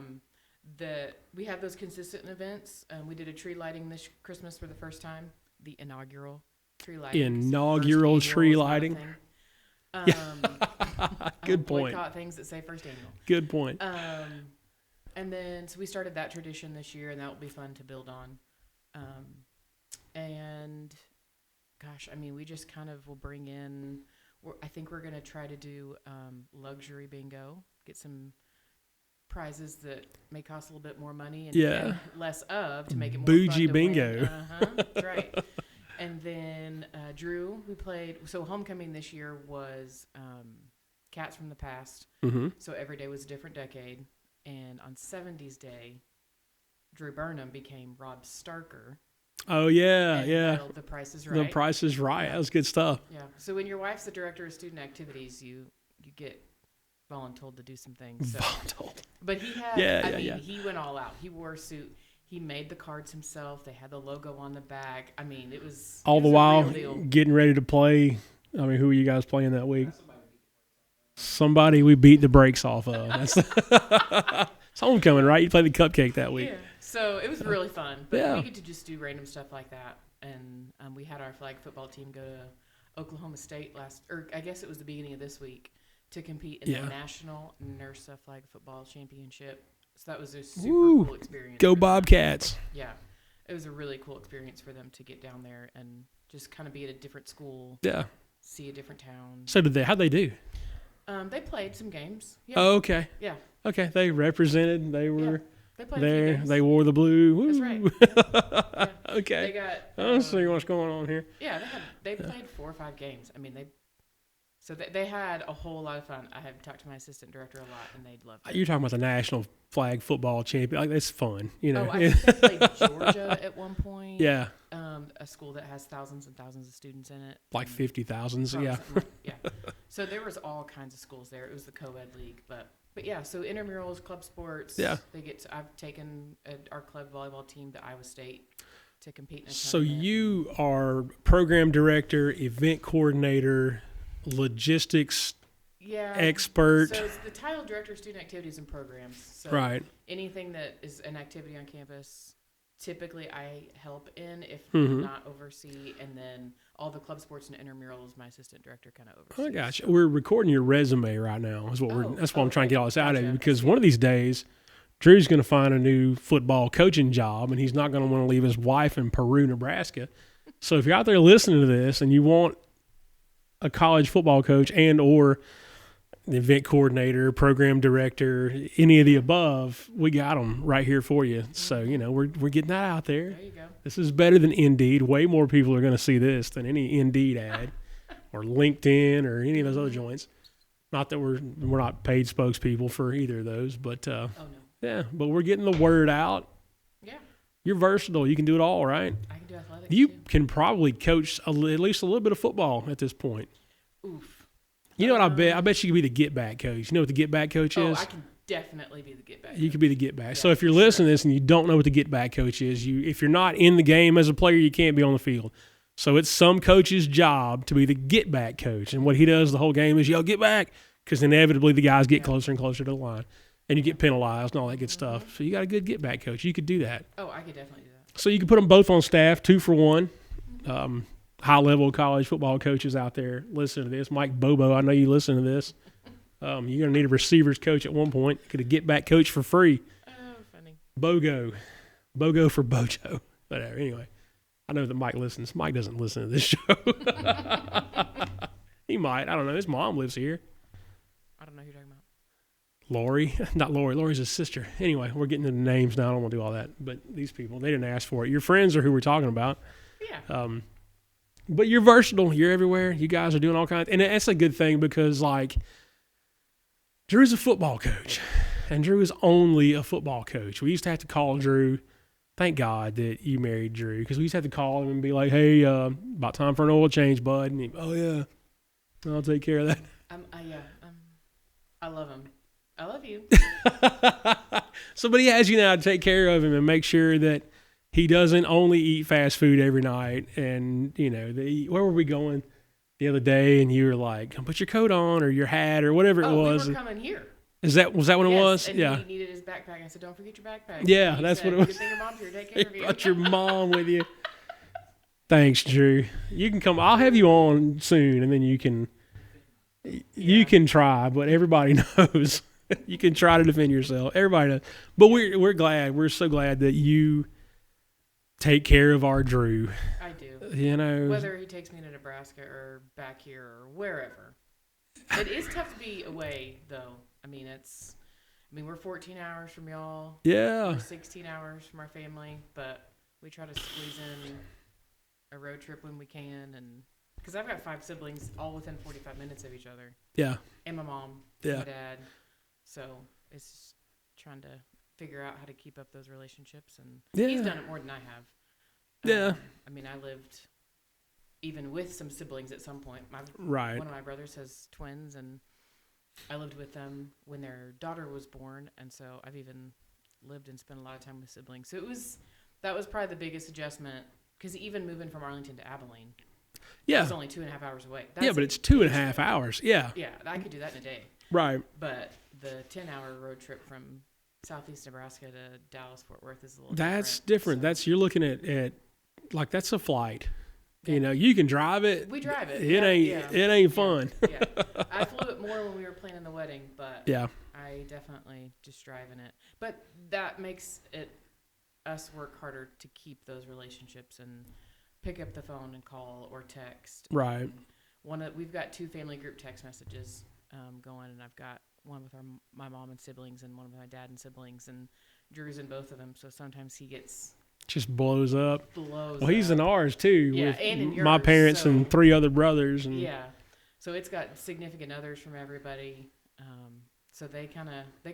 We have those consistent events. We did a tree lighting this Christmas for the first time. The inaugural tree lighting. Inaugural tree lighting. Good point. Boycott things that say first annual. Good point. And then, so we started that tradition this year, and that will be fun to build on. And gosh, I mean, we just kind of will bring in, I think we're going to try to do luxury bingo, get some prizes that may cost a little bit more money and less of to make it more bougie fun to bingo. Win. That's right. And then Drew, who played, so homecoming this year was Cats from the Past. Mm-hmm. So every day was a different decade. And on 70s Day, Drew Burnham became Rob Starker. Oh, yeah, yeah. The Price is Right. The Price is Right. That was good stuff. Yeah. So when your wife's the director of student activities, you get voluntold to do some things. So. Voluntold. But he had, he went all out. He wore a suit. He made the cards himself. They had the logo on the back. I mean, it was all the while getting ready to play. I mean, who are you guys playing that week? Somebody we beat the brakes off of. That's it's homecoming, right? You play the cupcake that week. Yeah. So it was really fun. But we get to just do random stuff like that. And we had our flag football team go to Oklahoma State I guess it was the beginning of this week, to compete in the National NERSA Flag Football Championship. So that was a super cool experience. Go Bobcats. Yeah. It was a really cool experience for them to get down there and just kind of be at a different school. Yeah. See a different town. So how'd they do? They played some games. Yeah. Oh, okay. Yeah. Okay. They represented. They were they played there. A few games. They wore the blue. Woo. That's right. Yeah. Okay. They got. Let's see what's going on here. Yeah, they played 4 or 5 games. I mean, they had a whole lot of fun. I have talked to my assistant director a lot, and they loved it. You're talking about the National Flag Football Champion. Like, that's fun, you know. Oh, I think they played Georgia at one point. Yeah. A school that has thousands and thousands of students in it. Like 50,000. Yeah. Yeah. So there was all kinds of schools there. It was the co-ed league, but yeah. So intramurals, club sports. Yeah. I've taken our club volleyball team to Iowa State to compete in a So tournament. you are program director, event coordinator, logistics expert. So it's the title director of student activities and programs. So right. Anything that is an activity on campus, typically I help in, if not oversee, and then all the club sports and intramurals, my assistant director kind of oversees. Oh, gotcha. We're recording your resume right now. That's why I'm trying to get all this out of you, because one of these days, Drew's going to find a new football coaching job, and he's not going to want to leave his wife in Peru, Nebraska. So if you're out there listening to this and you want a college football coach and or the event coordinator, program director, any of the above, we got them right here for you. So, we're getting that out there. There you go. This is better than Indeed. Way more people are going to see this than any Indeed ad or LinkedIn or any of those other joints. Not that we're not paid spokespeople for either of those, but no. Yeah, but we're getting the word out. Yeah. You're versatile. You can do it all, right? I can do athletics You too. can probably coach at least a little bit of football at this point. Oof. You know what I bet? I bet you could be the get back coach. You know what the get back coach is? I can definitely be the get back. You could be the get back. So if you're listening to this and you don't know what the get back coach is, if you're not in the game as a player, you can't be on the field. So it's some coach's job to be the get back coach, and what he does the whole game is yell get back, because inevitably the guys get closer and closer to the line, and you get penalized and all that good stuff. So you got a good get back coach. You could do that. Oh, I could definitely do that. So you can put them both on staff, 2 for 1. High-level college football coaches out there listen to this. Mike Bobo, I know you listen to this. You're going to need a receivers coach at one point. Get a get-back coach for free. Oh, BOGO. BOGO for Bojo. Whatever. Anyway, I know that Mike listens. Mike doesn't listen to this show. He might. I don't know. His mom lives here. I don't know who you're talking about. Lori. Not Lori. Lori's his sister. Anyway, we're getting into the names now. I don't want to do all that. But these people, they didn't ask for it. Your friends are who we're talking about. Yeah. But you're versatile. You're everywhere. You guys are doing all kinds. And that's a good thing because, like, Drew's a football coach. And Drew is only a football coach. We used to have to call Drew. Thank God that you married Drew, because we used to have to call him and be like, hey, about time for an oil change, bud. And he'd, oh, yeah, I'll take care of that. I love him. I love you. Somebody has you now to take care of him and make sure that he doesn't only eat fast food every night. And, you know, where were we going the other day? And you were like, put your coat on or your hat or whatever it was. We were coming here. Was that what it was? And yeah. he needed his backpack. I said, don't forget your backpack. Yeah, that's what it was. Good thing your mom's here. Take care of you. Brought your mom with you. Thanks, Drew. You can come. I'll have you on soon, and then you can try. But everybody knows you can try to defend yourself. Everybody knows. But we're glad. We're so glad that you take care of our Drew. I do. You know, whether he takes me to Nebraska or back here or wherever. It is tough to be away, though. I mean, we're 14 hours from y'all. Yeah. We're 16 hours from our family, but we try to squeeze in a road trip when we can, and because I've got 5 siblings, all within 45 minutes of each other. Yeah. And my mom, yeah, my dad. So it's just trying to figure out how to keep up those relationships, and he's done it more than I have. Yeah. I mean, I lived even with some siblings at some point. Right. One of my brothers has twins, and I lived with them when their daughter was born, and so I've even lived and spent a lot of time with siblings. So that was probably the biggest adjustment, because even moving from Arlington to Abilene, it was only 2.5 hours away. But it's 2.5 hours. Yeah. Yeah, I could do that in a day. Right. But the 10-hour road trip from southeast Nebraska to Dallas, Fort Worth is a little That's different. So. You're looking at like that's a flight. Yeah. You know, you can drive it. We drive it. It ain't fun. Yeah. I flew it more when we were planning the wedding, but I definitely just driving it. But that makes us work harder to keep those relationships and pick up the phone and call or text. Right. We've got 2 family group text messages going, and I've got one with my mom and siblings and one with my dad and siblings, and Drew's in both of them. So sometimes he gets just blows up. Well, he's in ours too. Yeah, with and in yours, my parents and 3 other brothers. And yeah, so it's got significant others from everybody. So they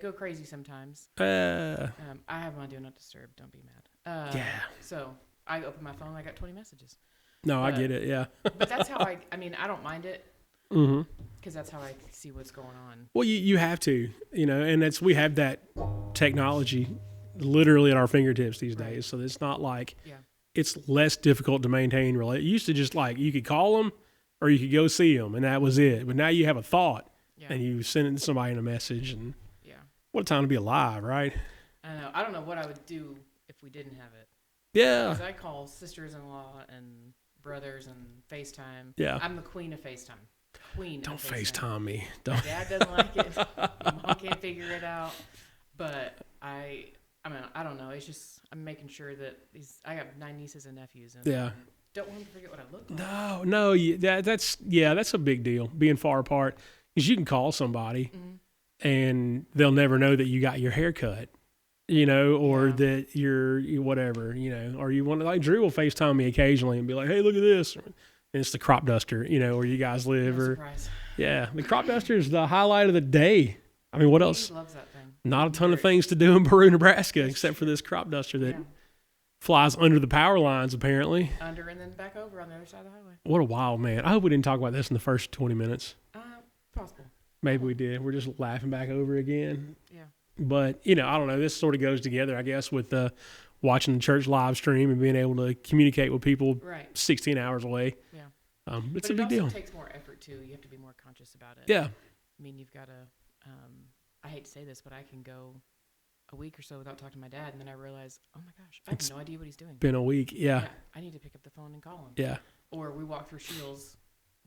go crazy sometimes. I have my do not disturb. Don't be mad. Yeah. So I open my phone. I got 20 messages. No, I get it. Yeah. But that's how I don't mind it. Mm-hmm. Because that's how I see what's going on. Well, you have to, you know, and we have that technology literally at our fingertips these days. So it's not like it's less difficult to maintain. It used to just like you could call them or you could go see them, and that was it. But now you have a thought, and you send it to somebody in a message, and what a time to be alive, right? I know. I don't know what I would do if we didn't have it. Yeah. Because I call sisters-in-law and brothers and FaceTime. Yeah. I'm the queen of FaceTime. Don't FaceTime me. My dad doesn't like it. My mom can't figure it out. But I don't know. It's just I'm making sure that I got 9 nieces and nephews, and don't want them to forget what I look like. No, that's a big deal. Being far apart, because you can call somebody, and they'll never know that you got your hair cut, you know, or that you're whatever, you know, or you want to, like Drew will FaceTime me occasionally and be like, hey, look at this. And it's the crop duster, you know, where you guys live. The crop duster is the highlight of the day. I mean, what else? Loves that thing. Not a ton of things to do in Peru, Nebraska, except for this crop duster that flies under the power lines, apparently. Under and then back over on the other side of the highway. What a wild man. I hope we didn't talk about this in the first 20 minutes. Possible. Maybe we did. We're just laughing back over again. Yeah. But, you know, I don't know. This sort of goes together, I guess, with watching the church live stream and being able to communicate with people 16 hours away. Yeah. It's a big deal. It takes more effort, too. You have to be more conscious about it. Yeah. I mean, you've got to, I hate to say this, but I can go a week or so without talking to my dad, and then I realize, oh my gosh, I have no idea what he's doing. Been a week, yeah. I need to pick up the phone and call him. Yeah. Or we walk through Shields,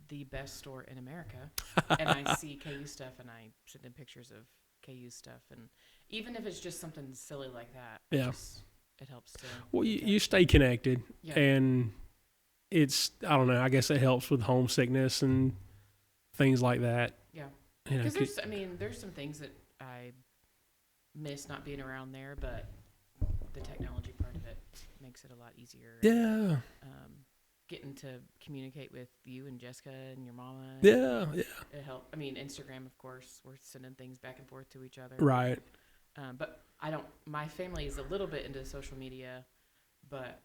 the best store in America, and I see KU stuff, and I send him pictures of KU stuff, and even if it's just something silly like that, it helps to. Well, you stay connected, Yeah. and it's, I don't know, I guess it helps with homesickness and things like that. Yeah. You know, Because there's some things that I miss not being around there, but the technology part of it makes it a lot easier. Yeah. Getting to communicate with you and Jessica and your mama. Yeah. It helped. I mean, Instagram, of course, we're sending things back and forth to each other. Right. But my family is a little bit into social media, but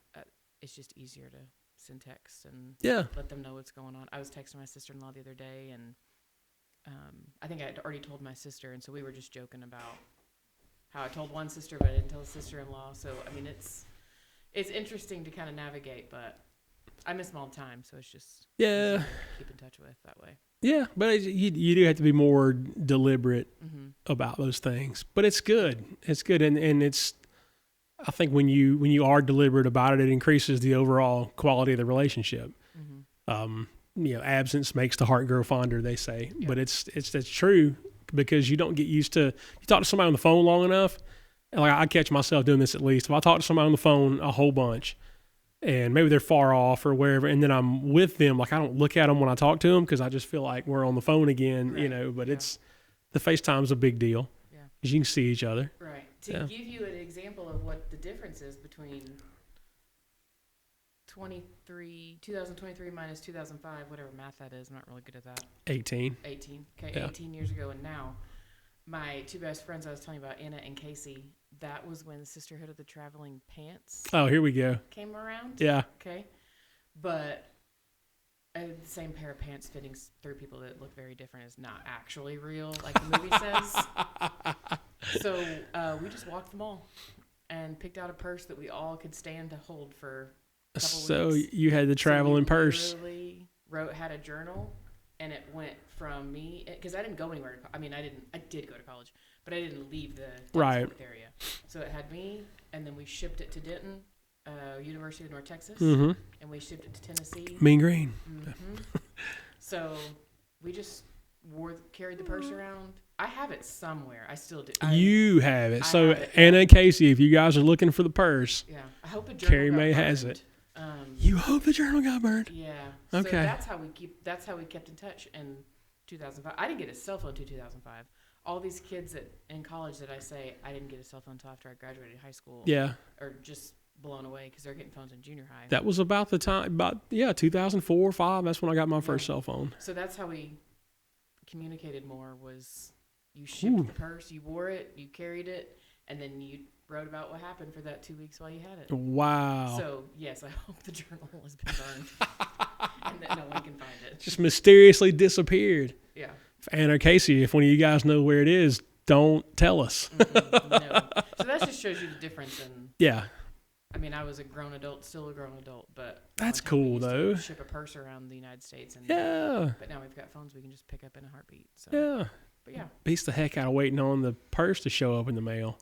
it's just easier to send text and let them know what's going on. I was texting my sister-in-law the other day, and I think I had already told my sister, and so we were just joking about how I told one sister, but I didn't tell the sister-in-law. So, I mean, it's interesting to kind of navigate, but I miss them all the time, so it's just easier to keep in touch with that way. Yeah, but you do have to be more deliberate about those things. But it's good. It's good, and it's, I think when you are deliberate about it, it increases the overall quality of the relationship. Absence makes the heart grow fonder, they say. Yeah. But it's true, because you don't get used to, you talk to somebody on the phone long enough, and like I catch myself doing this at least. If I talk to somebody on the phone a whole bunch, and maybe they're far off or wherever, and then I'm with them, like I don't look at them when I talk to them, because I just feel like we're on the phone again, right. But it's, the FaceTime's a big deal, because you can see each other. Right. To give you an example of what the difference is between 2023 minus 2005, whatever math that is, I'm not really good at that. 18. Okay, yeah. 18 years ago, and now, my two best friends I was telling you about, Anna and Casey, that was when the Sisterhood of the Traveling Pants. Oh, here we go. Came around. Yeah. Okay. But the same pair of pants fitting through people that look very different is not actually real, like the movie says. So we just walked the mall and picked out a purse that we all could stand to hold for a couple weeks. So you had the traveling purse. Had a journal, and it went from me, because I didn't go anywhere. I did go to college, but I didn't leave the area. So it had me, and then we shipped it to Denton, University of North Texas, and we shipped it to Tennessee. Mean Green. So we just carried the purse around. I have it somewhere. I still do. You have it. So Anna and Casey, if you guys are looking for the purse, I hope a journal Carrie Mae has it. You hope the journal got burned? Yeah. Okay. So that's how we kept in touch in 2005. I didn't get a cell phone until 2005. All these kids in college that I say I didn't get a cell phone until after I graduated high school. Yeah. Are just blown away because they're getting phones in junior high. That was about the time, 2004 or 5. That's when I got my first cell phone. So that's how we communicated more, was you shipped the purse, you wore it, you carried it, and then you wrote about what happened for that 2 weeks while you had it. Wow. So, yes, I hope the journal has been burned and that no one can find it. Just mysteriously disappeared. Yeah. Anna or Casey, if one of you guys know where it is, don't tell us. No. So that just shows you the difference in... Yeah. I mean, I was a grown adult, still a grown adult, but... That's cool, though. Ship a purse around the United States. And, but now we've got phones we can just pick up in a heartbeat. So. Yeah. But yeah. Beats the heck out of waiting on the purse to show up in the mail.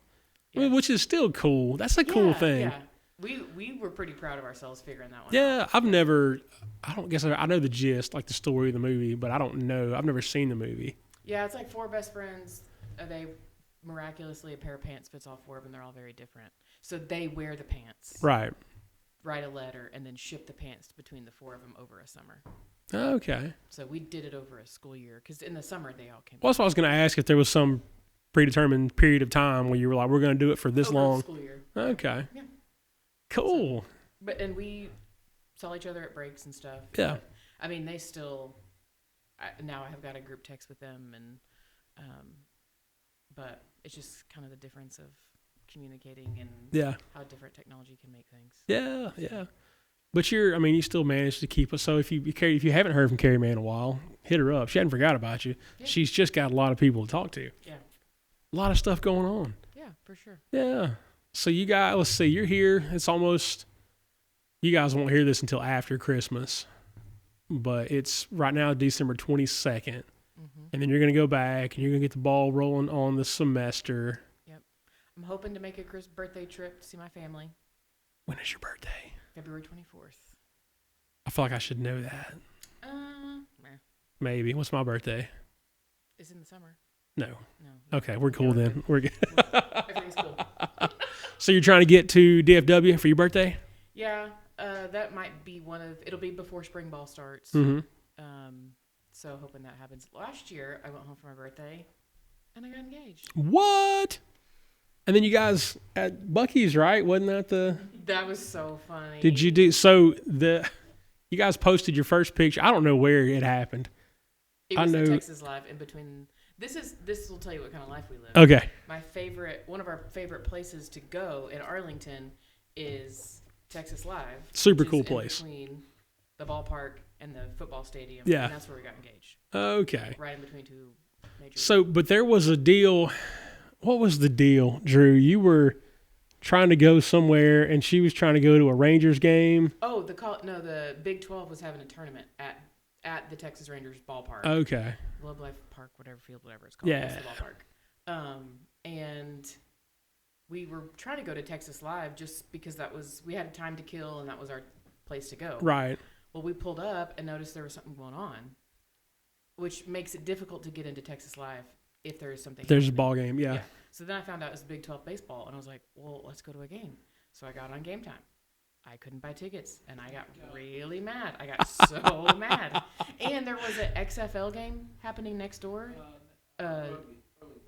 Yes. I mean, which is still cool. That's a cool thing. Yeah. We were pretty proud of ourselves figuring that one out. Yeah, I know the gist, like the story of the movie, but I don't know. I've never seen the movie. Yeah, it's like 4 best friends. They miraculously, a pair of pants fits all 4 of them. They're all very different. So they wear the pants. Right. Write a letter and then ship the pants between the 4 of them over a summer. Okay. So we did it over a school year, because in the summer they all came. Well, that's what I was going to ask, if there was some predetermined period of time where you were like, we're going to do it for this long. The school year. Okay. Yeah. Cool. So, and we saw each other at breaks and stuff. Yeah. But, I mean, they still. Now I have got a group text with them, and but it's just kind of the difference of communicating and how different technology can make things. Yeah, yeah. But you still managed to keep us. So if you haven't heard from Carrie Mae in a while, hit her up. She hadn't forgot about you. Yeah. She's just got a lot of people to talk to. Yeah. A lot of stuff going on. Yeah, for sure. Yeah. So you guys, let's see, you're here. It's almost, you guys won't hear this until after Christmas, but it's right now December 22nd. And then you're going to go back and you're going to get the ball rolling on the semester. Yep. I'm hoping to make a birthday trip to see my family. When is your birthday? February 24th. I feel like I should know that. Maybe. What's my birthday? It's in the summer. No. No. Okay, we're cool then. We're good. Everything's cool. So you're trying to get to DFW for your birthday? Yeah, that might be it'll be before spring ball starts. Mm-hmm. So hoping that happens. Last year, I went home for my birthday, and I got engaged. What? And then you guys at Buc-ee's, right? Wasn't that the... That was so funny. Did you do... So you guys posted your first picture. I don't know where it happened. It was the Texas Live in between. This will tell you what kind of life we live. Okay. One of our favorite places to go in Arlington is Texas Live. Super cool place. Between the ballpark and the football stadium. Yeah. And that's where we got engaged. Okay. Right in between two major. So, but there was a deal. What was the deal, Drew? You were trying to go somewhere, and she was trying to go to a Rangers game. Oh, the Big 12 was having a tournament at the Texas Rangers ballpark. Okay. Globe Life Park, whatever it's called. Yeah. It's the ballpark. And we were trying to go to Texas Live just because we had time to kill, and that was our place to go. Right. Well, we pulled up and noticed there was something going on, which makes it difficult to get into Texas Live if there is something. There's happening. a ball game, yeah. So then I found out it was Big 12 baseball, and I was like, well, let's go to a game. So I got on Game Time. I couldn't buy tickets, and I got really mad. I got so mad. And there was an XFL game happening next door.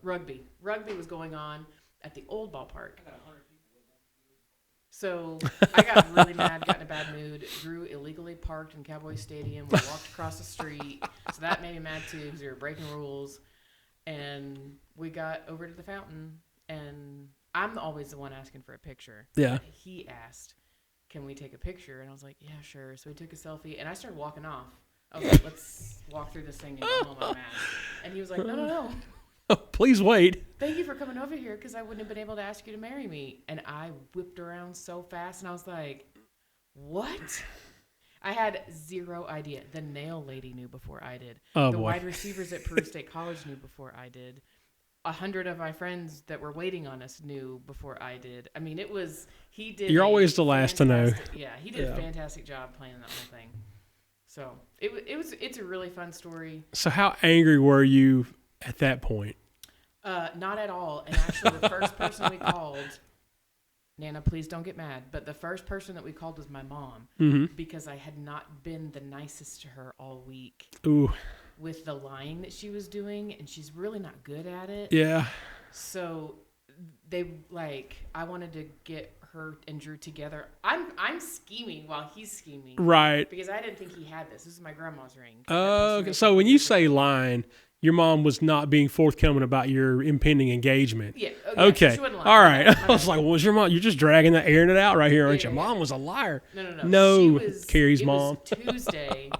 Rugby. Rugby was going on at the old ballpark. So I got really mad, got in a bad mood. Drew illegally parked in Cowboy Stadium. We walked across the street. So that made me mad too because we were breaking rules. And we got over to the fountain. And I'm always the one asking for a picture. Yeah. But he asked, can we take a picture? And I was like, yeah, sure. So we took a selfie. And I started walking off. I was like, let's walk through this thing and go home. I'm mad. And he was like, no. Please wait. Thank you for coming over here because I wouldn't have been able to ask you to marry me. And I whipped around so fast, and I was like, what? I had zero idea. The nail lady knew before I did. Oh, the boy. wide receivers at Peru State College knew before I did. 100 of my friends that were waiting on us knew before I did. I mean, he did. You're always the last to know. Yeah, he did a fantastic job planning that whole thing. So it's a really fun story. So how angry were you at that point? Not at all. And actually, the first person we called, Nana, please don't get mad, but the first person that we called was my mom because I had not been the nicest to her all week. Ooh. With the lying that she was doing, and she's really not good at it. Yeah. So I wanted to get her and Drew together. I'm scheming while he's scheming. Right. Because I didn't think he had this. This is my grandma's ring. Okay. So when you say lying, your mom was not being forthcoming about your impending engagement. Yeah. Okay. She wasn't lying. All right. I was like, well, was your mom? You're just dragging that, airing it out right here, aren't you? Mom was a liar. No. No, Carrie's mom. It was Tuesday,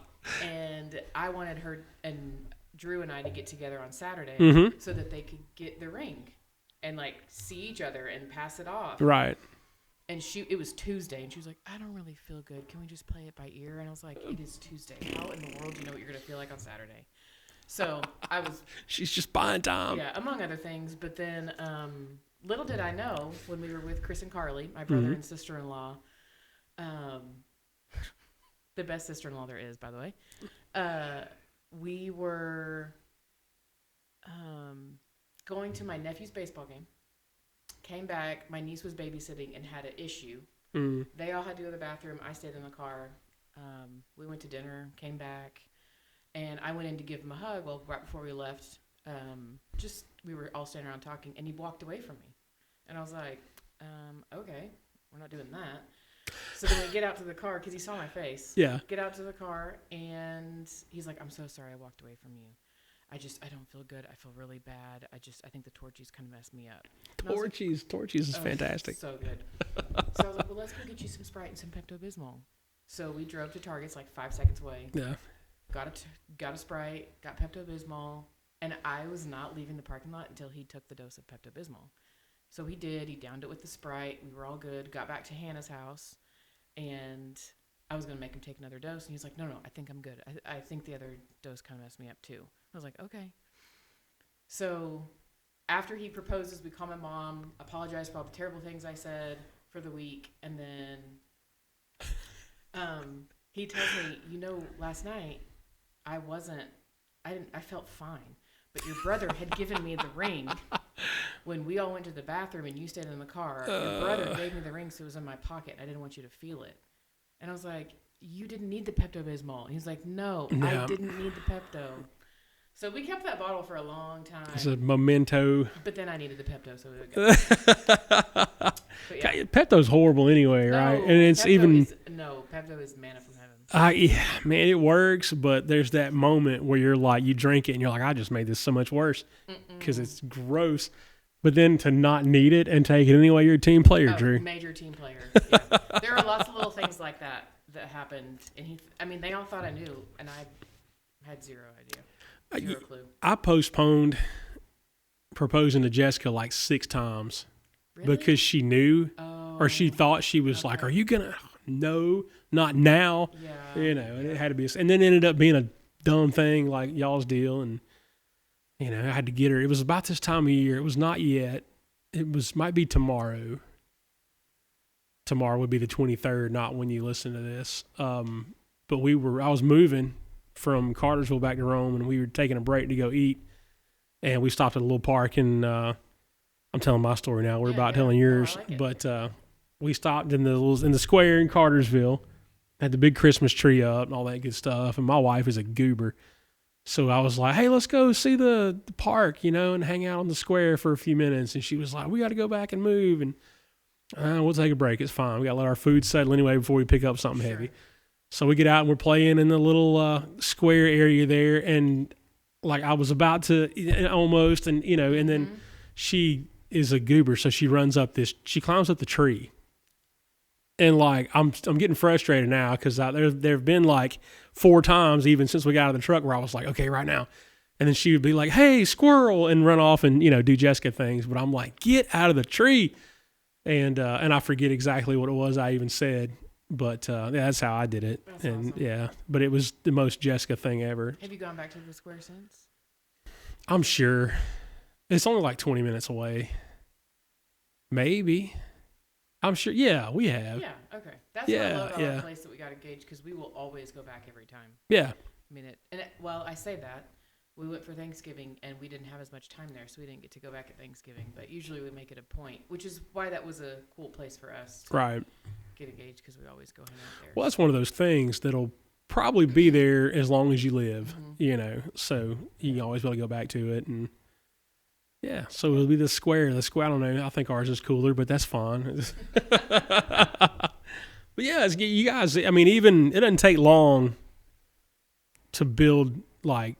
and I wanted her and Drew and I to get together on Saturday so that they could get the ring and see each other and pass it off. Right. And it was Tuesday, and she was like, I don't really feel good. Can we just play it by ear? And I was like, it is Tuesday. How in the world do you know what you're going to feel like on Saturday? So I was... She's just buying time. Yeah, among other things. But then little did I know when we were with Chris and Carly, my brother and sister-in-law, the best sister-in-law there is, by the way, we were going to my nephew's baseball game. Came back. My niece was babysitting and had an issue. They all had to go to the bathroom. I stayed in the car. We went to dinner, came back, and I went in to give him a hug. Well, right before we left, we were all standing around talking, and he walked away from me. And I was like, okay, we're not doing that. So then we get out to the car because he saw my face. Yeah. Get out to the car, and he's like, I'm so sorry I walked away from you. I don't feel good. I feel really bad. I think the Torchies kind of messed me up. Torchies is fantastic. So good. So I was like, well, let's go get you some Sprite and some Pepto-Bismol. So we drove to Target's 5 seconds away. Yeah. Got a Sprite, got Pepto-Bismol, and I was not leaving the parking lot until he took the dose of Pepto-Bismol. So he did. He downed it with the Sprite. We were all good. Got back to Hannah's house, and I was going to make him take another dose. And he was like, no, I think I'm good. I think the other dose kind of messed me up too. I was like, okay. So after he proposes, we call my mom, apologize for all the terrible things I said for the week. And then he tells me, last night I felt fine. but your brother had given me the ring when we all went to the bathroom and you stayed in the car. Your brother gave me the ring, so it was in my pocket. I didn't want you to feel it. And I was like, you didn't need the Pepto-Bismol. And he's like, no, I didn't need the Pepto. So we kept that bottle for a long time. It's a memento. But then I needed the Pepto, so we would go. Pepto's horrible anyway, right? And it's Pepto is manna from heaven. Man, it works, but there's that moment where you're like, you drink it and you're like, I just made this so much worse because it's gross. But then to not need it and take it anyway, you're a team player, Drew. Major team player. Yeah. There are lots of little things like that happened, and they all thought I knew, and I had zero idea. Zero clue. I postponed proposing to Jessica like 6 times because she knew or she thought she was like, are you going to? No, not now. Yeah. And it had to be. And then it ended up being a dumb thing like y'all's deal. And, I had to get her. It was about this time of year. It was not yet. Might be tomorrow. Tomorrow would be the 23rd, not when you listen to this. But I was moving from Cartersville back to Rome, and we were taking a break to go eat, and we stopped at a little park, and I'm telling my story now. We're about telling yours, but we stopped in the square in Cartersville, had the big Christmas tree up and all that good stuff, and my wife is a goober, so I was like, hey, let's go see the park, and hang out on the square for a few minutes, and she was like, we got to go back and move, and we'll take a break. It's fine. We got to let our food settle anyway before we pick up something heavy. So we get out and we're playing in the little square area there, and like I was about to almost, and and then she is a goober, so she climbs up the tree, and like I'm getting frustrated now because there've been like 4 times even since we got out of the truck where I was like, okay, right now, and then she would be like, hey, squirrel, and run off and do Jessica things, but I'm like, get out of the tree, and I forget exactly what it was I even said. But that's how I did it. That's awesome. But it was the most Jessica thing ever. Have you gone back to the square since? I'm sure. It's only like 20 minutes away. Maybe. I'm sure. Yeah, we have. Yeah, okay. That's what I love about our place that we got engaged, because we will always go back every time. Yeah. I mean, I say that. We went for Thanksgiving, and we didn't have as much time there, so we didn't get to go back at Thanksgiving. But usually we make it a point, which is why that was a cool place for us to get engaged, because we always go hang out there. Well, that's one of those things that'll probably be there as long as you live, so you can always be able to go back to it. And so it'll be the square. The square, I don't know. I think ours is cooler, but that's fine. But yeah, you guys, even it doesn't take long to build like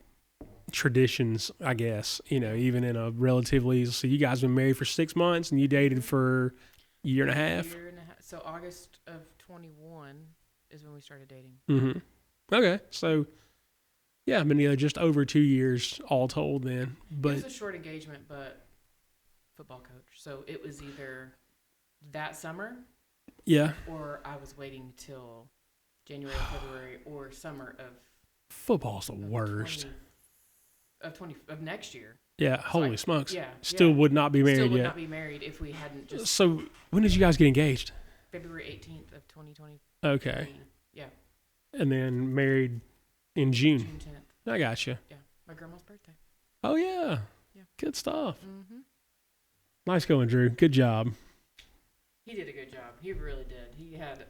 traditions, I guess, even in a relatively, so you guys been married for 6 months and you dated for a year and a half. So August of 21 is when we started dating. Mm-hmm. Okay. So I've been together just over 2 years all told then. But it was a short engagement, but football coach. So it was either that summer or I was waiting till January, February, or summer of football's the worst. Of next year. Yeah, holy smokes. Yeah. Still would not be married yet. Still would not be married if we hadn't just... So when did you guys get engaged? February 18th of 2020. Okay. Yeah. And then married in June. June 10th. I got you. Yeah. My grandma's birthday. Oh, yeah. Yeah. Good stuff. Mm-hmm. Nice going, Drew. Good job. He did a good job. He really did. He had,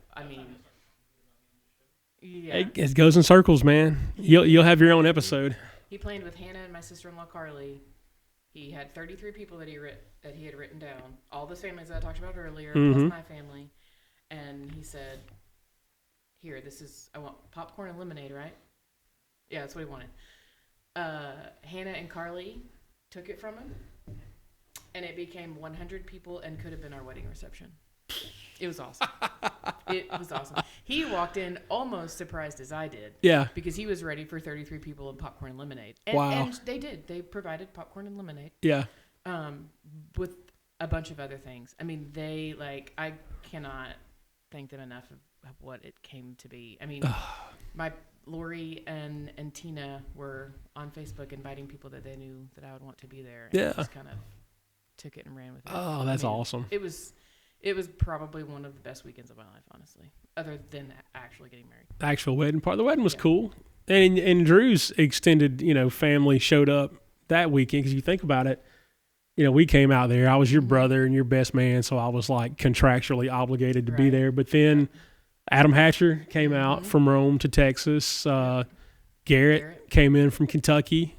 yeah. It goes in circles, man. You'll have your own episode. He planned with Hannah and my sister-in-law Carly. He had 33 people that he had written down. All the families that I talked about earlier, plus my family. And he said, "Here, I want popcorn and lemonade, right?" Yeah, that's what he wanted. Hannah and Carly took it from him, and it became 100 people and could have been our wedding reception. It was awesome. It was awesome. He walked in almost surprised as I did. Yeah. Because he was ready for 33 people and popcorn and lemonade. And, wow. And they did. They provided popcorn and lemonade. Yeah. With a bunch of other things. I mean, I cannot thank them enough of what it came to be. I mean, my Lori and Tina were on Facebook inviting people that they knew that I would want to be there. And yeah. just kind of took it and ran with it. Oh, that's awesome. It was probably one of the best weekends of my life, honestly, other than actually getting married. The actual wedding part. The wedding was cool. And Drew's extended, family showed up that weekend, because you think about it, we came out there. I was your brother and your best man, so I was like contractually obligated to be there. But then Adam Hatcher came out from Rome to Texas. Garrett came in from Kentucky.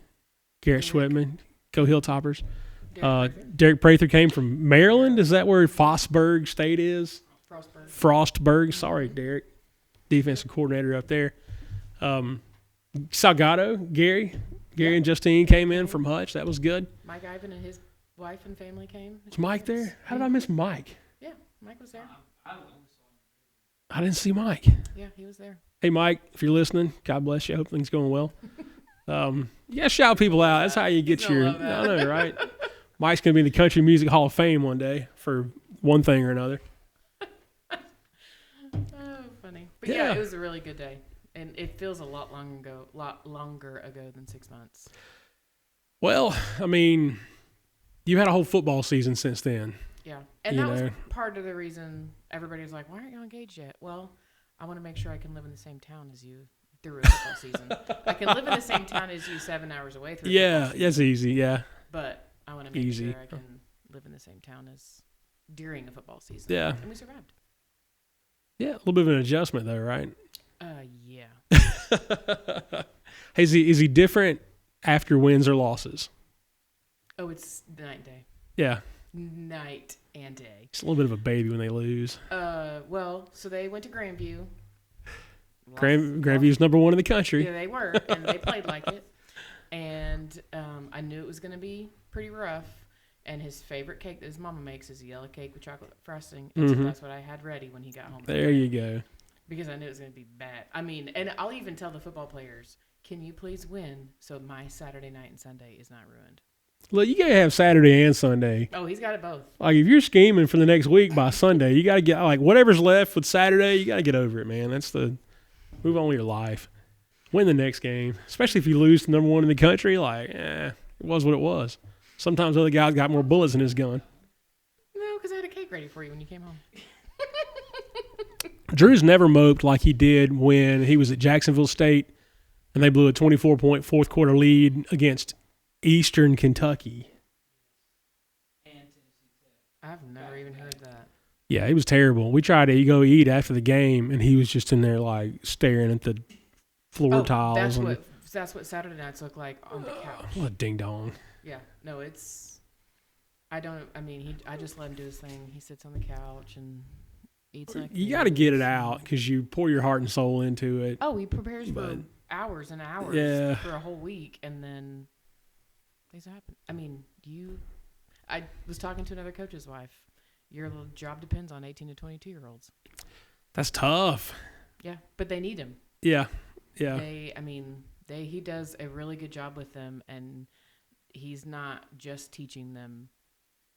Garrett Schwitman, go Hilltoppers. Derek Prather came from Maryland. Is that where Frostburg State is? Frostburg. Sorry, Derek. Defensive coordinator up there. Salgado, Gary and Justine came in from Hutch. That was good. Mike Ivan and his wife and family came. Was Mike there? How did I miss Mike? Yeah, Mike was there. I didn't see Mike. Yeah, he was there. Hey, Mike, if you're listening, God bless you. I hope things going well. Yeah, shout people out. That's how you get your. I know, right? Mike's going to be in the Country Music Hall of Fame one day for one thing or another. Oh, funny. But yeah, it was a really good day. And it feels a lot longer ago than 6 months. Well, I mean, you had a whole football season since then. Yeah. And that was part of the reason everybody was like, why aren't you engaged yet? Well, I want to make sure I can live in the same town as you through a football season. I can live in the same town as you 7 hours away through a football season. That's easy, yeah. But I want to make sure I can live in the same town as during a football season. Yeah. And we survived. Yeah, a little bit of an adjustment though, right? Yeah. Hey, is he different after wins or losses? Oh, it's night and day. Yeah. Night and day. It's a little bit of a baby when they lose. Well, so they went to Grandview. Grandview's number one in the country. Yeah, they were, and they played like it. And I knew it was going to be pretty rough. And his favorite cake that his mama makes is a yellow cake with chocolate frosting. And so that's what I had ready when he got home. There you go. Because I knew it was going to be bad. I mean, and I'll even tell the football players, can you please win so my Saturday night and Sunday is not ruined? Look, you got to have Saturday and Sunday. Oh, he's got it both. Like, if you're scheming for the next week by Sunday, you got to get, like, whatever's left with Saturday, you got to get over it, man. That's move on with your life. Win the next game. Especially if you lose to number one in the country, like, it was what it was. Sometimes other guys got more bullets in his gun. No, because I had a cake ready for you when you came home. Drew's never moped like he did when he was at Jacksonville State and they blew a 24-point fourth quarter lead against Eastern Kentucky. I've never even heard that. Yeah, he was terrible. We tried to go eat after the game, and he was just in there like staring at the floor tiles. That's what Saturday nights look like on the couch. What a ding dong. Yeah, no, I just let him do his thing. He sits on the couch and eats like you got to get it out because you pour your heart and soul into it. Oh, he prepares for hours and hours for a whole week, and then things happen. I mean, I was talking to another coach's wife. Your job depends on 18 to 22-year-olds. That's tough. Yeah, but they need him. Yeah. He does a really good job with them, and he's not just teaching them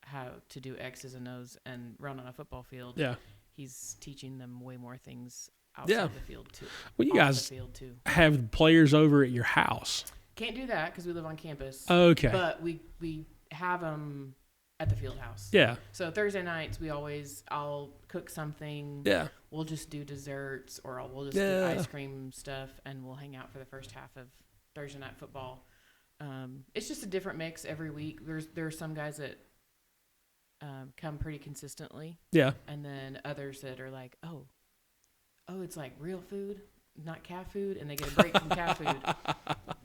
how to do X's and O's and run on a football field. Yeah. He's teaching them way more things outside the field, too. Well, you guys have players over at your house. Can't do that because we live on campus. Okay. But we have them at the field house. Yeah. So Thursday nights, I'll cook something. Yeah. We'll just do desserts or we'll just do ice cream stuff, and we'll hang out for the first half of Thursday night football. It's just a different mix every week. There are some guys that come pretty consistently. Yeah. And then others that are like, oh, it's like real food, not cat food, and they get a break from cat food,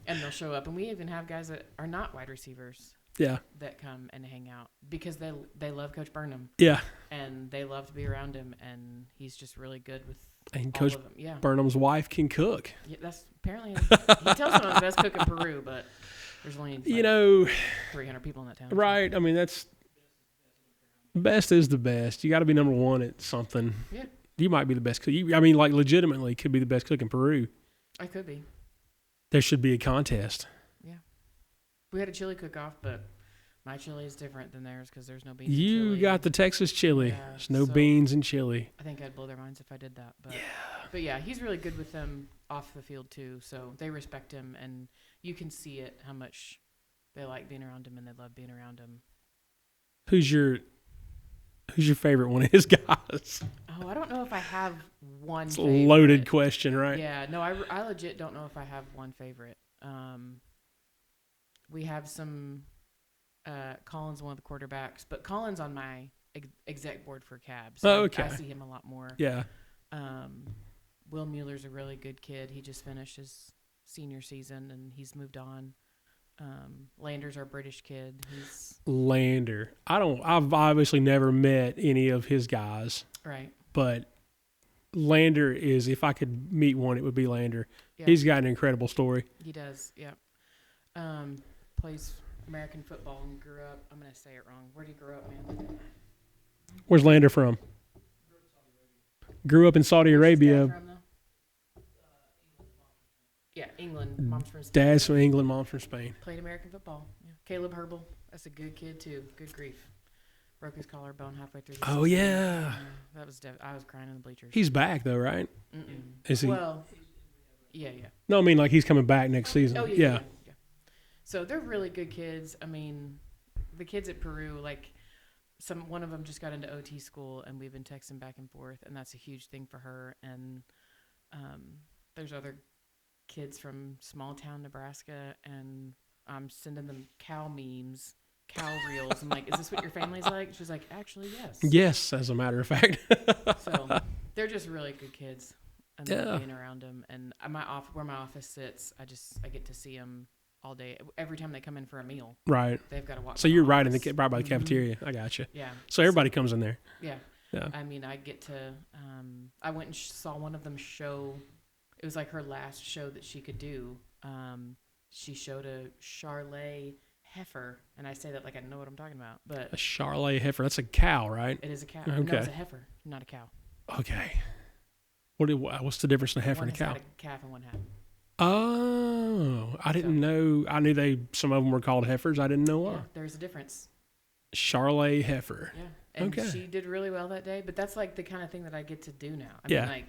and they'll show up. And we even have guys that are not wide receivers. Yeah. That come and hang out because they love Coach Burnham. Yeah. And they love to be around him, and he's just really good with and all Coach of them. Yeah. Burnham's wife can cook. Yeah, that's apparently he tells me I'm the best cook in Peru, but there's only 300 people in that town. Right. So. I mean, that's best is the best. You got to be number one at something. Yeah. You might be the best cook. Like legitimately could be the best cook in Peru. I could be. There should be a contest. Yeah. We had a chili cook-off, but my chili is different than theirs because there's no beans in You chili. got the Texas chili. Yeah, There's no beans in chili. I think I'd blow their minds if I did that. But yeah, he's really good with them off the field too. So they respect him, and you can see it how much they like being around him and they love being around him. Who's your favorite one of his guys? Oh, I don't know if I have one. It's a loaded question, right? Yeah, no, I legit don't know if I have one favorite. We have some. Colin's one of the quarterbacks, but Colin's on my exec board for Cavs. So okay. I see him a lot more. Yeah. Will Mueller's a really good kid. He just finished his senior season and he's moved on. Lander's our British kid. Lander. I've obviously never met any of his guys. Right. But Lander is, if I could meet one, it would be Lander. Yeah. He's got an incredible story. He does, yeah. Plays American football and grew up. I'm going to say it wrong. Where did he grow up, man? Where's Lander from? Grew up in Saudi Arabia. From, yeah, England. Mom's from Spain. Dad's from England, mom's from Spain. Played American football. Yeah. Caleb Herbal. That's a good kid, too. Good grief. Broke his collarbone halfway through the season. Oh, yeah. That was I was crying in the bleachers. He's back, though, right? Is he? Well, yeah. No, I mean, like, he's coming back next season. Oh, yeah. So they're really good kids. I mean, the kids at Peru, like, one of them just got into OT school, and we've been texting back and forth, and that's a huge thing for her. And there's other kids from small town Nebraska, and I'm sending them cow memes, cow reels. I'm like, is this what your family's like? She's like, actually, yes. Yes, as a matter of fact. So they're just really good kids. And being around them. And where my office sits, I get to see them all day. Every time they come in for a meal, right? They've got to walk. So you're right by the cafeteria. I gotcha. Yeah. So everybody comes in there. Yeah. Yeah. I mean, I get to. I went and saw one of them show. It was like her last show that she could do. She showed a Charolais heifer, and I say that like I know what I'm talking about. But a Charolais heifer. That's a cow, right? It is a cow. Okay. No, it's a heifer, not a cow. Okay. What's the difference in a heifer and a cow? One has a calf and one had. Oh, I didn't know. I knew some of them were called heifers. I didn't know why. Yeah, there's a difference. Charolais heifer. Yeah, and she did really well that day. But that's like the kind of thing that I get to do now. I mean, like,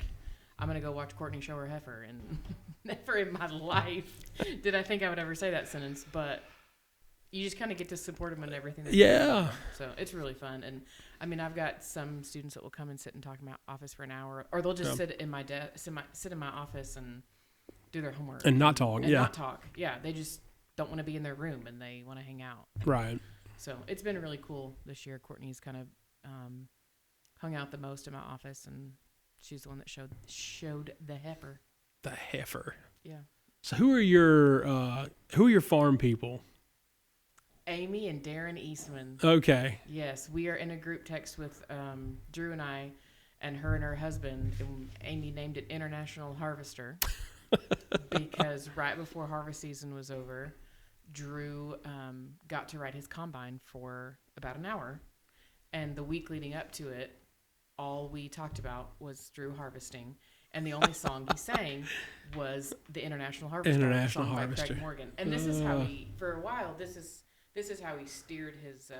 I'm gonna go watch Courtney show her heifer, and never in my life did I think I would ever say that sentence. But you just kind of get to support them in everything. Yeah. So it's really fun, and I mean, I've got some students that will come and sit and talk in my office for an hour, or they'll just sit in my sit in my office and do their homework and not talk. Not talk. Yeah, they just don't want to be in their room and they want to hang out. Right. So it's been really cool this year. Courtney's kind of hung out the most in my office, and she's the one that showed the heifer. The heifer. Yeah. So who are your farm people? Amy and Darren Eastman. Okay. Yes, we are in a group text with Drew and I, and her and her husband. And Amy named it International Harvester because right before harvest season was over, Drew got to ride his combine for about an hour, and the week leading up to it, all we talked about was Drew harvesting, and the only song he sang was the International Harvester. International song Harvester. By Craig Morgan, and this is how for a while, this is how he steered his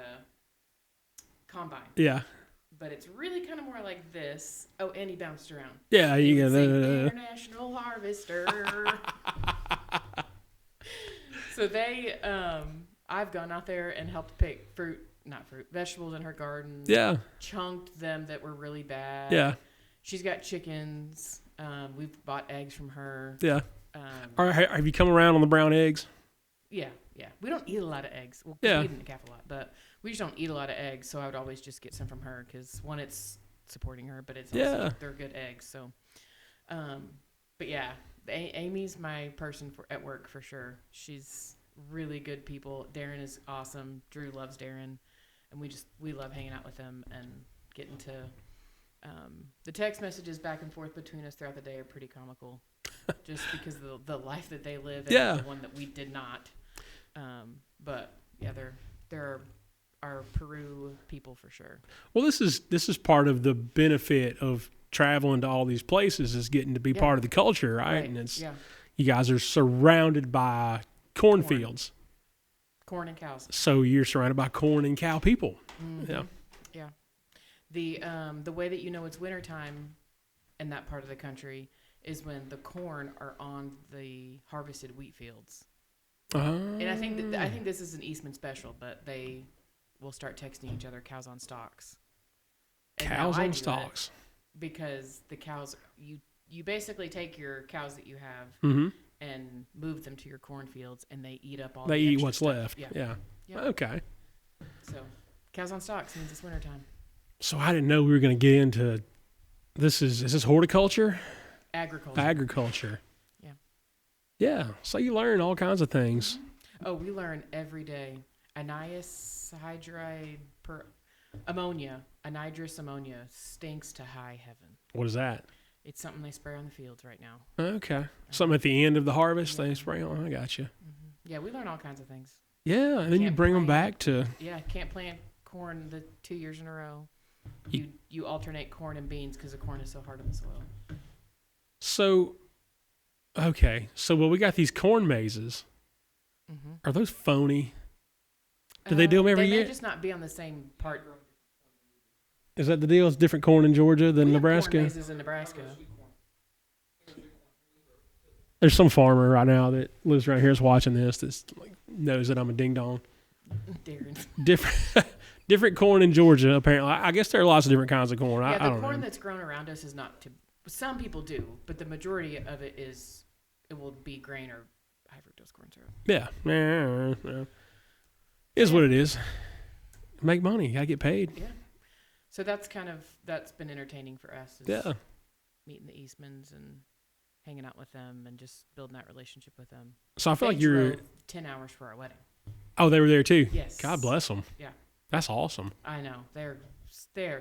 combine. Yeah. But it's really kind of more like this. Oh, and he bounced around. Yeah, you get International Harvester. So they, I've gone out there and helped pick vegetables in her garden. Yeah. Chunked them that were really bad. Yeah. She's got chickens. We've bought eggs from her. Yeah. All right, have you come around on the brown eggs? Yeah. We don't eat a lot of eggs. Well, yeah. We eat in the calf a lot, but we just don't eat a lot of eggs. So I would always just get some from her because one, it's supporting her, but it's also they're good eggs. So, but yeah, Amy's my person at work for sure. She's really good people. Darren is awesome. Drew loves Darren, and we love hanging out with him and getting to. The text messages back and forth between us throughout the day are pretty comical, just because of the life that they live and the one that we did not. But yeah, they're our Peru people for sure. Well, this is part of the benefit of traveling to all these places is getting to be part of the culture, right? And it's you guys are surrounded by cornfields, corn and cows. So you're surrounded by corn and cow people. Mm-hmm. Yeah. The way that you know it's wintertime in that part of the country is when the corn are on the harvested wheat fields. And I think this is an Eastman special, but they will start texting each other cows on stalks. And cows on stalks. Because the cows, you basically take your cows that you have and move them to your cornfields, and they eat up all. They the eat extra what's stuff. left. Yeah. Okay. So cows on stalks means it's wintertime. So I didn't know we were going to get into this. Is this horticulture? Agriculture. Yeah. Yeah. So you learn all kinds of things. Oh, we learn every day. Anhydrous ammonia stinks to high heaven. What is that? It's something they spray on the fields right now. Okay. Something at the end of the harvest they spray on. I got you. Yeah, we learn all kinds of things. Yeah, and then you bring them back to. Yeah, can't plant corn the 2 years in a row. You alternate corn and beans because the corn is so hard on the soil. So, okay. So, we got these corn mazes. Are those phony? Do they do them every year? They may just not be on the same part. Is that the deal? It's different corn in Georgia than Nebraska? Corn mazes in Nebraska. There's some farmer right now that lives right here is watching this that knows that I'm a ding dong. Different corn in Georgia, apparently. I guess there are lots of different kinds of corn. Yeah, I don't the corn know. that's grown around us is not some people do, but the majority of it will be grain or high fructose corn syrup. Yeah. Is what it is. Make money. You got to get paid. Yeah. So that's been entertaining for us. Yeah. Meeting the Eastmans and hanging out with them and just building that relationship with them. So I feel they like you're. drove 10 hours for our wedding. Oh, they were there too? Yes. God bless them. Yeah. That's awesome. I know. They're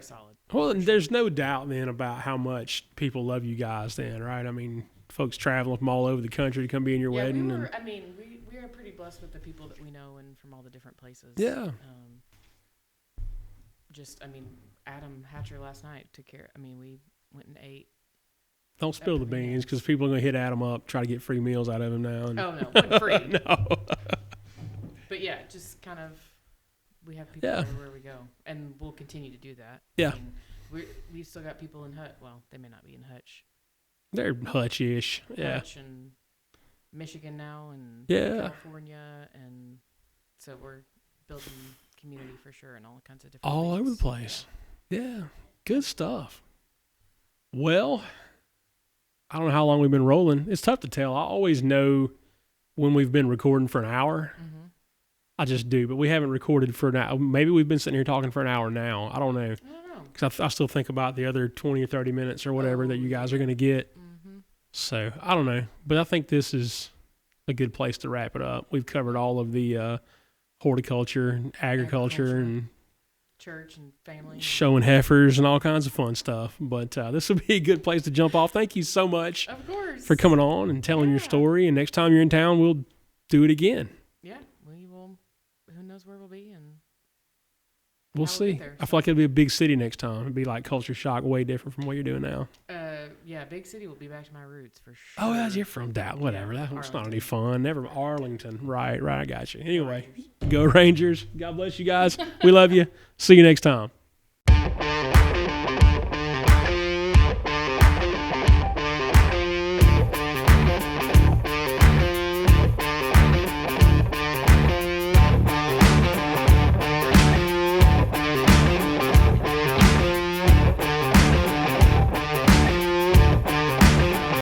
solid. Well, there's no doubt then about how much people love you guys then, right? I mean, folks traveling from all over the country to come be in your wedding. We are pretty blessed with the people that we know and from all the different places. Yeah. Adam Hatcher last night took care. We went and ate. Don't spill the beans because people are going to hit Adam up, try to get free meals out of him now. Oh, no, wasn't free. No. But yeah, just kind of, we have people everywhere we go, and we'll continue to do that. Yeah. We've still got people in Hutch. Well, they may not be in Hutch. They're Hutch-ish. Yeah. Hutch and Michigan now, and California, and so we're building community for sure, and all kinds of different all things. over the place. Yeah. Good stuff. Well, I don't know how long we've been rolling. It's tough to tell. I always know when we've been recording for an hour. I just do, but we haven't recorded for an hour. Maybe we've been sitting here talking for an hour now. I don't know. Because I still think about the other 20 or 30 minutes or whatever that you guys are going to get. So, I don't know. But I think this is a good place to wrap it up. We've covered all of the horticulture and agriculture and church and family. Showing heifers and all kinds of fun stuff. But this would be a good place to jump off. Thank you so much for coming on and telling your story. And next time you're in town, we'll do it again. Yeah, we will. Who knows where we'll be, and we'll see. I feel like it'll be a big city next time. It'll be like Culture Shock, way different from what you're doing now. Yeah, big city will be back to my roots for sure. Oh, you're from Dallas. Whatever. That's not any fun. Never Arlington. Right. I got you. Anyway, go Rangers. God bless you guys. We love you. See you next time.